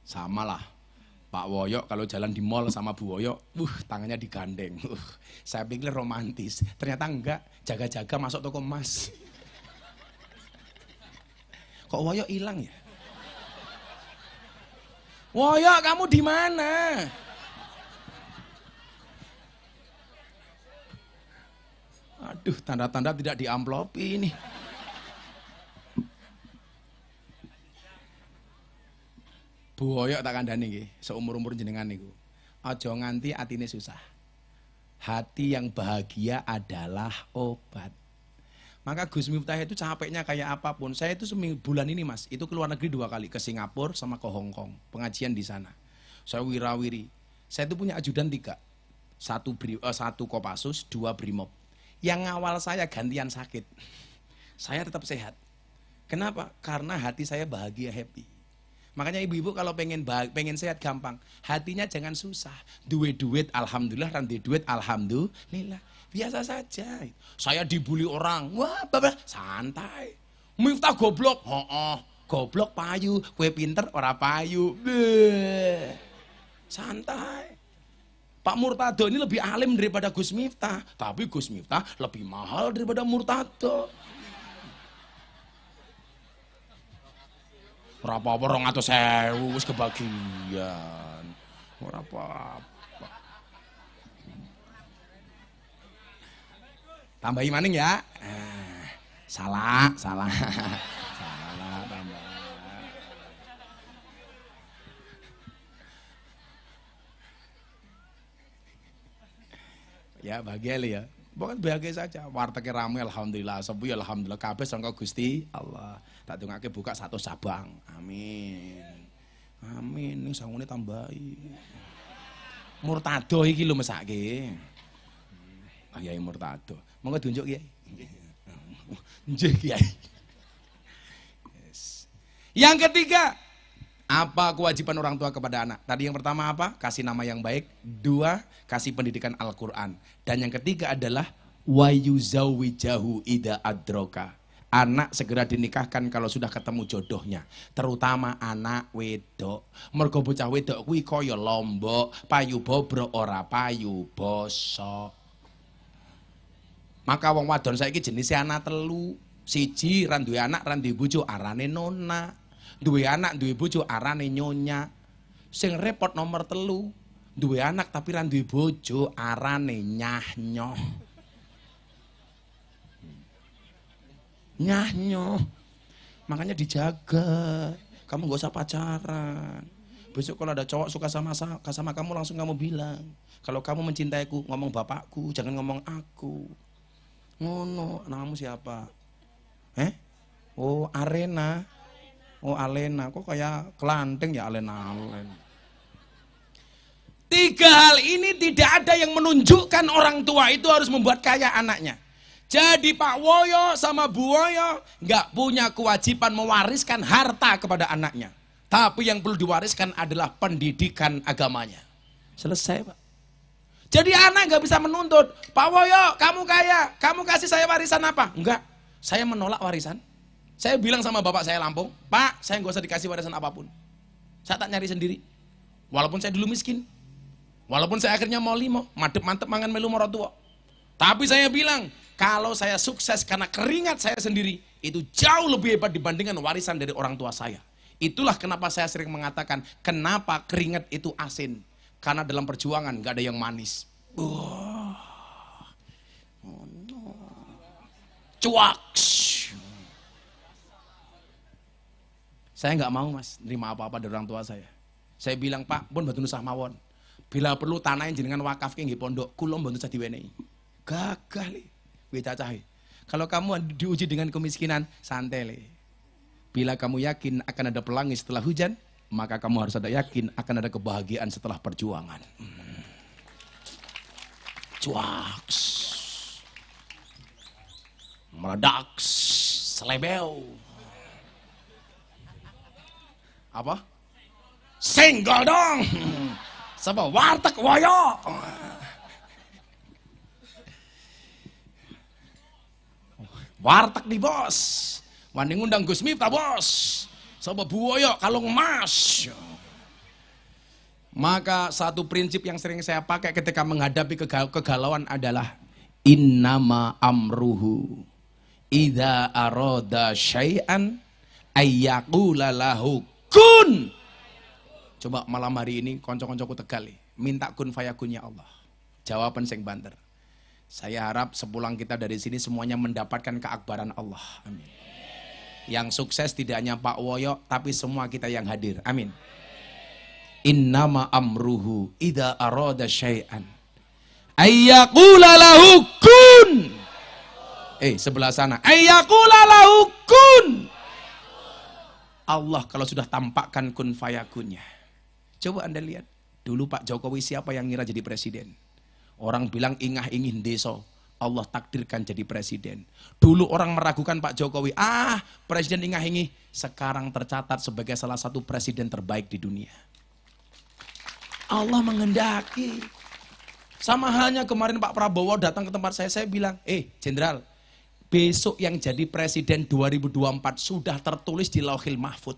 A: Sama lah. Pak Woyo kalau jalan di mall sama Bu Woyo, tangannya digandeng. Saya pikir romantis, ternyata enggak, jaga-jaga masuk toko emas. Kok Woyo hilang ya? Woyo, kamu di mana? Aduh, tanda-tanda tidak diamplopi ini. Bu Woyo tak kandhani nggih, seumur-umur jenengan niku. Aja nganti atine susah. Hati yang bahagia adalah obat. Maka Gus Miftah itu capeknya kayak apapun. Saya itu bulan ini Mas, itu ke luar negeri 2 kali, ke Singapura sama ke Hong Kong, pengajian di sana. Saya wirawiri. Saya itu punya ajudan 3. 1 Kopassus, 2 Brimob. Yang awal saya gantian sakit. Saya tetap sehat. Kenapa? Karena hati saya bahagia, happy. Makanya ibu-ibu kalau pengen sehat gampang, hatinya jangan susah. Duit alhamdulillah, ranti duit alhamdulillah. Biasa saja. Saya dibully orang, wah bapak santai. Miftah goblok, goblok payu, kue pinter ora payu. Beuh. Santai. Pak Murtado ini lebih alim daripada Gus Miftah, tapi Gus Miftah lebih mahal daripada Murtado. Ora apa-apa 200.000 wis kebagian. Ora apa-apa. Tambahi maning ya. Salah. Salah tambah. Ya bahagia ya. Bukan bahagia saja, warteg ramai alhamdulillah, sepi alhamdulillah, kabeh sangka Gusti Allah. Tak dongake buka 1 cabang. Amin. Amin, ning sangune tambahi. Murtado iki lho mesake. Kiai Murtado. Monggo tunjuk Kiai. Nggih Kiai. Yes. Yang ketiga, apa kewajiban orang tua kepada anak? Tadi yang pertama apa? Kasih nama yang baik. 2, kasih pendidikan Al-Quran. Dan yang ketiga adalah wayuzawijahu ida adroka. Anak segera dinikahkan kalau sudah ketemu jodohnya. Terutama anak wedok. Mergo bocah wedok kuwi kaya lombok, payu bobrok ora payu bosok. Maka wong wadon saiki jenisnya anak telu. Siji ran duwe anak, ran duwe bojo arane nona. Duwe anak, duwe bojo arane nyonya. Sing repot nomor telu. Duwe anak tapi ran duwe bojo arane nyahnyoh. Nyahnyoh. Makanya dijaga. Kamu gak usah pacaran. Besok kalau ada cowok suka sama kamu langsung kamu bilang. Kalau kamu mencintaiku, ngomong bapakku, jangan ngomong aku. Ngono, namamu siapa? Oh, Arena. Oh, Alena. Kok kayak kelanting ya Alen-alen. 3 hal ini tidak ada yang menunjukkan orang tua itu harus membuat kaya anaknya. Jadi Pak Woyo sama Bu Woyo nggak punya kewajiban mewariskan harta kepada anaknya. Tapi yang perlu diwariskan adalah pendidikan agamanya. Selesai Pak. Jadi anak nggak bisa menuntut, Pak Woyo kamu kaya, kamu kasih saya warisan apa? Enggak, saya menolak warisan. Saya bilang sama bapak saya Lampung, Pak saya nggak usah dikasih warisan apapun. Saya tak nyari sendiri. Walaupun saya dulu miskin. Walaupun saya akhirnya mau limo, mantep-mantep mangan melu morotua. Tapi saya bilang, kalau saya sukses karena keringat saya sendiri, itu jauh lebih hebat dibandingkan warisan dari orang tua saya. Itulah kenapa saya sering mengatakan, kenapa keringat itu asin. Karena dalam perjuangan gak ada yang manis. Oh no. Cuaks. Saya nggak mau mas, nerima apa-apa dari orang tua saya. Saya bilang, Pak, pun batu nusah mawon. Bila perlu tanah yang jenengan wakaf ke nggih pondok, kula mboten usah diwenehi. Gagal le. Kowe cacahe. Kalau kamu diuji dengan kemiskinan, santai le. Bila kamu yakin akan ada pelangi setelah hujan, maka kamu harus ada yakin akan ada kebahagiaan setelah perjuangan. Cuaks. Meledak. Selebeu. Apa? Senggol dong. Sama warteg Woyo. Warteg nih bos. Wani ngundang Gus Miftah bos. Sama Bu Woyo kalung emas. Maka satu prinsip yang sering saya pakai ketika menghadapi kegalauan adalah innama amruhu idza arada syai'an ayyaqula lahu kun. Coba malam hari ini konco-koncoku Tegal minta kun fayakun ya Allah. Jawaban sing banter. Saya harap sepulang kita dari sini semuanya mendapatkan keakbaran Allah. Amin. Yang sukses tidak hanya Pak Woyo tapi semua kita yang hadir. Amin. Innama amruhu idza arada syai'an ayyaqula lahu kun. Sebelah sana. Ayyaqula lahu kun. Allah kalau sudah tampakkan kun fayakunnya. Coba Anda lihat, dulu Pak Jokowi siapa yang ngira jadi presiden? Orang bilang ingah-ingin deso, Allah takdirkan jadi presiden. Dulu orang meragukan Pak Jokowi, presiden ingah-ingih, sekarang tercatat sebagai salah satu presiden terbaik di dunia. Allah menghendaki. Sama halnya kemarin Pak Prabowo datang ke tempat saya bilang, Jenderal, besok yang jadi presiden 2024 sudah tertulis di Lauhil Mahfud.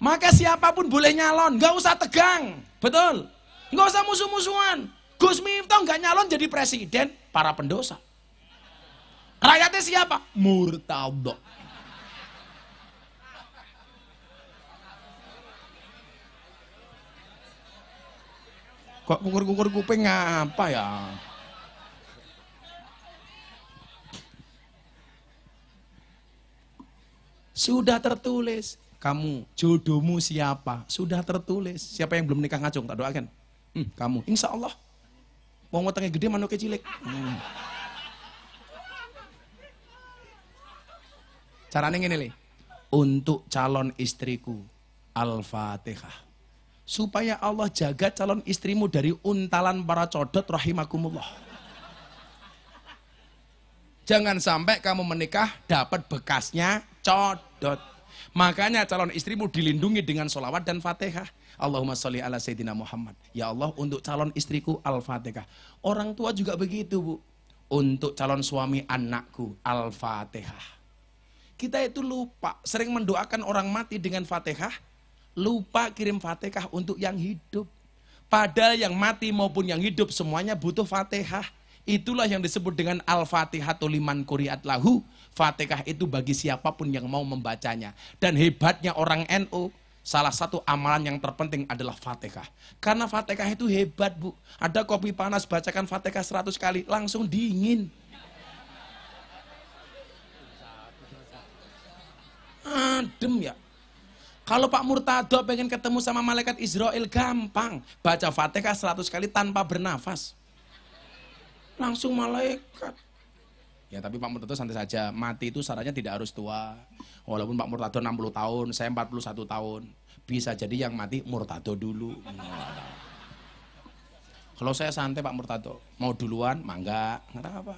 A: Maka siapapun boleh nyalon, nggak usah tegang, betul? Nggak usah musuh-musuhan. Gus Miftah nggak nyalon jadi presiden, para pendosa. Rakyatnya siapa? Murtadho. Kok kukur-kukur kuping apa ya? Sudah tertulis. Kamu, jodohmu siapa? Sudah tertulis. Siapa yang belum nikah ngacung, tak doakan? Kamu, insya Allah. Mau ngotongnya gede, manuknya cilik. Caranya gini, Le. Untuk calon istriku, Al-Fatihah. Supaya Allah jaga calon istrimu dari untalan para codot rahimakumullah. Jangan sampai kamu menikah, dapat bekasnya codot. Makanya calon istrimu dilindungi dengan sholawat dan fatihah. Allahumma sholli ala Sayyidina Muhammad. Ya Allah, untuk calon istriku Al-Fatihah. Orang tua juga begitu, Bu. Untuk calon suami anakku Al-Fatihah. Kita itu lupa, sering mendoakan orang mati dengan fatihah. Lupa kirim fatihah untuk yang hidup. Padahal yang mati maupun yang hidup semuanya butuh fatihah. Itulah yang disebut dengan Al-Fatihatu liman quri'at lahu. Fatihah itu bagi siapapun yang mau membacanya. Dan hebatnya orang NU, salah satu amalan yang terpenting adalah Fatihah. Karena Fatihah itu hebat, Bu. Ada kopi panas, bacakan Fatihah 100 kali, langsung dingin. Adem ya. Kalau Pak Murtado pengen ketemu sama malaikat Israel, gampang. Baca Fatihah 100 kali tanpa bernafas. Langsung malaikat. Ya tapi Pak Murtado santai saja. Mati itu syaratnya tidak harus tua. Walaupun Pak Murtado 60 tahun, saya 41 tahun. Bisa jadi yang mati Murtado dulu. Kalau saya santai Pak Murtado. Mau duluan, mangga. Nggak apa.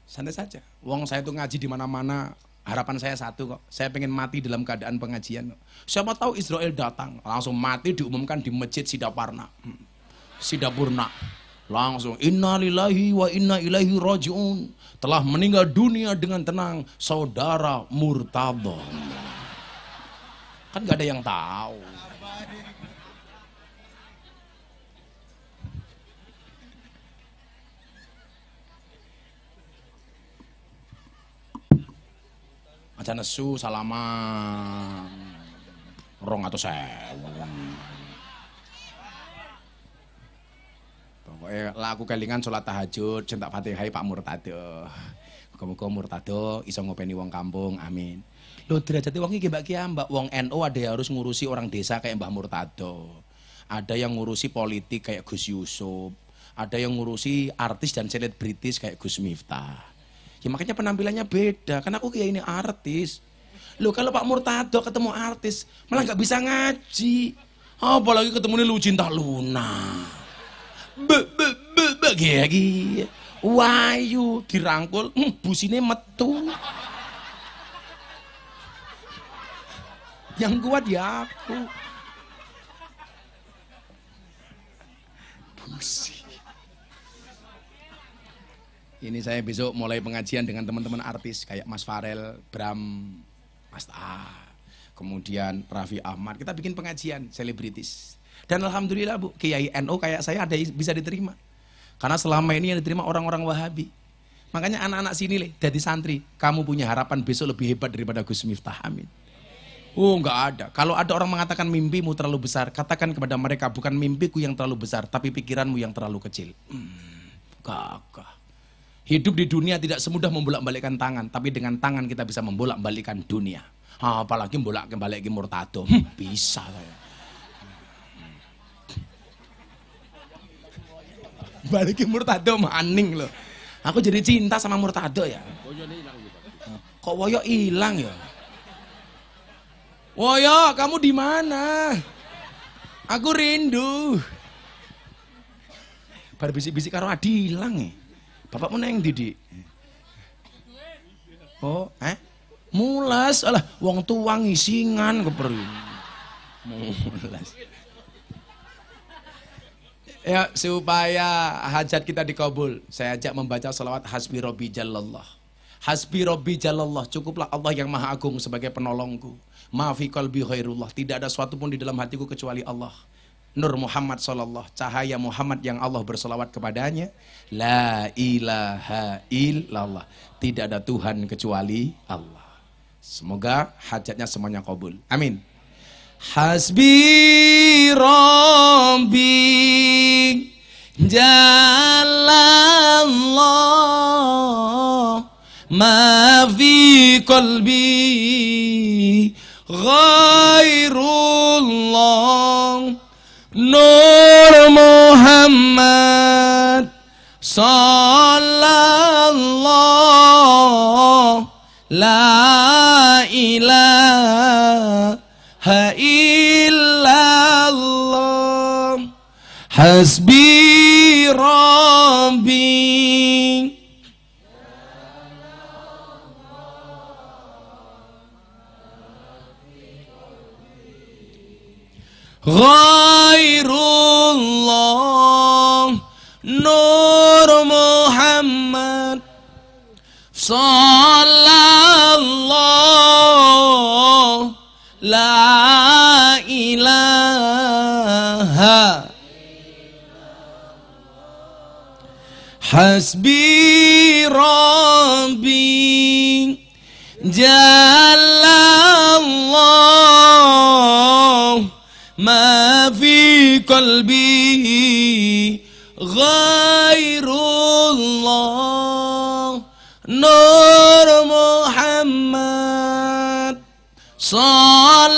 A: Santai saja. Wong saya itu ngaji di mana-mana. Harapan saya satu kok, saya pengen mati dalam keadaan pengajian. Siapa tahu Israel datang, langsung mati diumumkan di masjid Sidaparna, Sidapurna. Langsung innalillahi wa inna ilaihi rajiun. Telah meninggal dunia dengan tenang saudara Murtado. Kan gak ada yang tahu. Aja nesu salaman 200.000. Pokoknya laku kelingan sholat tahajud centak Fatihah Pak Murtado. Muga-muga Murtado iso ngopeni wong kampung, amin. Lho derajate wong iki Mbak Mbak wong NU ada yang harus ngurusi orang desa kayak Mbah Murtado. Ada yang ngurusi politik kayak Gus Yusuf. Ada yang ngurusi artis dan selebritis kayak Gus Miftah. Ya makanya penampilannya beda, karena aku kayak ini artis. Loh kalau Pak Murtado ketemu artis, malah nggak bisa ngaji. Apalagi ketemu ini Lu Cinta Luna. Gigi. Wayu dirangkul, busine metu. Yang kuat ya aku. Busi. Ini saya besok mulai pengajian dengan teman-teman artis kayak Mas Farel, Bram, Mas Ta, kemudian Raffi Ahmad. Kita bikin pengajian selebritis. Dan alhamdulillah Bu, Kiai NU kayak saya ada bisa diterima. Karena selama ini yang diterima orang-orang Wahabi. Makanya anak-anak sini leh, jadi santri, kamu punya harapan besok lebih hebat daripada Gus Miftah, amin. Oh enggak ada. Kalau ada orang mengatakan mimpimu terlalu besar, katakan kepada mereka bukan mimpiku yang terlalu besar, tapi pikiranmu yang terlalu kecil. Gagah. Hidup di dunia tidak semudah membolak-balikkan tangan, tapi dengan tangan kita bisa membolak-balikkan dunia. Apalagi bolak-balik Murtado, bisa saya. Balikin Murtado maning loh. Aku jadi cinta sama Murtado ya. Kok Woyo hilang ya? Woyo, kamu di mana? Aku rindu. Bar bisik-bisik karo Adi hilang ya. Bapakmu neng Didi. Oh, mulas, alah, wong tua ngisingan keperi. Mulas. Ya, supaya hajat kita dikabul, saya ajak membaca salawat Hasbi Rabbi Jalallah. Hasbi Rabbi Jalallah, cukuplah Allah yang Maha Agung sebagai penolongku. Maafi qalbi khairullah, tidak ada sesuatu pun di dalam hatiku kecuali Allah. Nur Muhammad sallallahu, cahaya Muhammad yang Allah berselawat kepadanya. La ilaha illallah, tidak ada Tuhan kecuali Allah. Semoga hajatnya semuanya kabul, amin. Hasbi Rabbi Jalallah, ma fi qalbi ghairullah. Nur Muhammad sallallahu, la ilaha illallah. Hasbi Rabbi ghairullah. Nur Muhammad sallallahu, la ilaha Hasbi Rabbi Jalallah ma fi qalbi ghairullah Nur Muhammad Sallallahu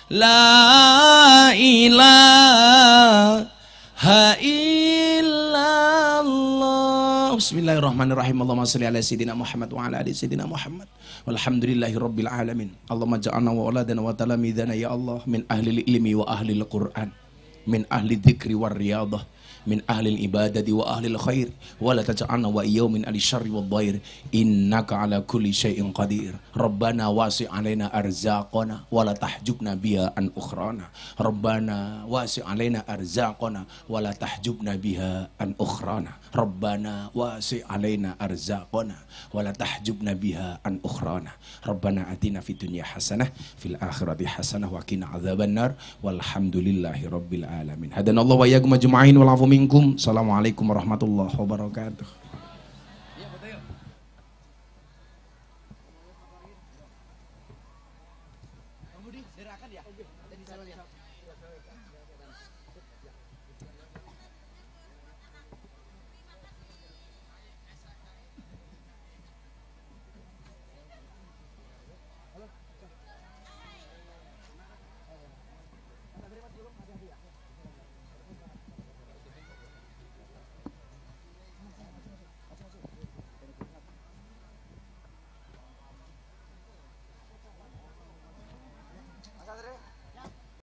A: la ilaha illallah. Bismillahirrahmanirrahim. Allahumma shalli ala sayyidina Muhammad wa ala ali sayyidina Muhammad. Walhamdulillahi rabbil alamin. Allahumma ja'alna wa auladana wa talamidana ya Allah min ahli ilmi wa ahli al-Qur'an, min ahli dzikri war riyadah, min ahli ibadati wa ahli khair, wa la taj'alna wa iyyaw min ahli syarri wad dhair, innaka ala kulli syai'in qadir. Rabbana wasi' alaina arzaqana wa la tahjubna biha an ukhrana. Rabbana wasi' alaina arzaqana wa la tahjubna biha an ukhrana. Rabbana wasi' alaina arzaqana wa la tahjubna biha an ukhrana. Rabbana atina fid dunya hasanah fil akhirati hasanah wa qina adzabannar. Walhamdulillahi rabbil alamin. Hadanallahu wa iyyakum ajma'in wal afu minkum. Assalamualaikum warahmatullahi wabarakatuh.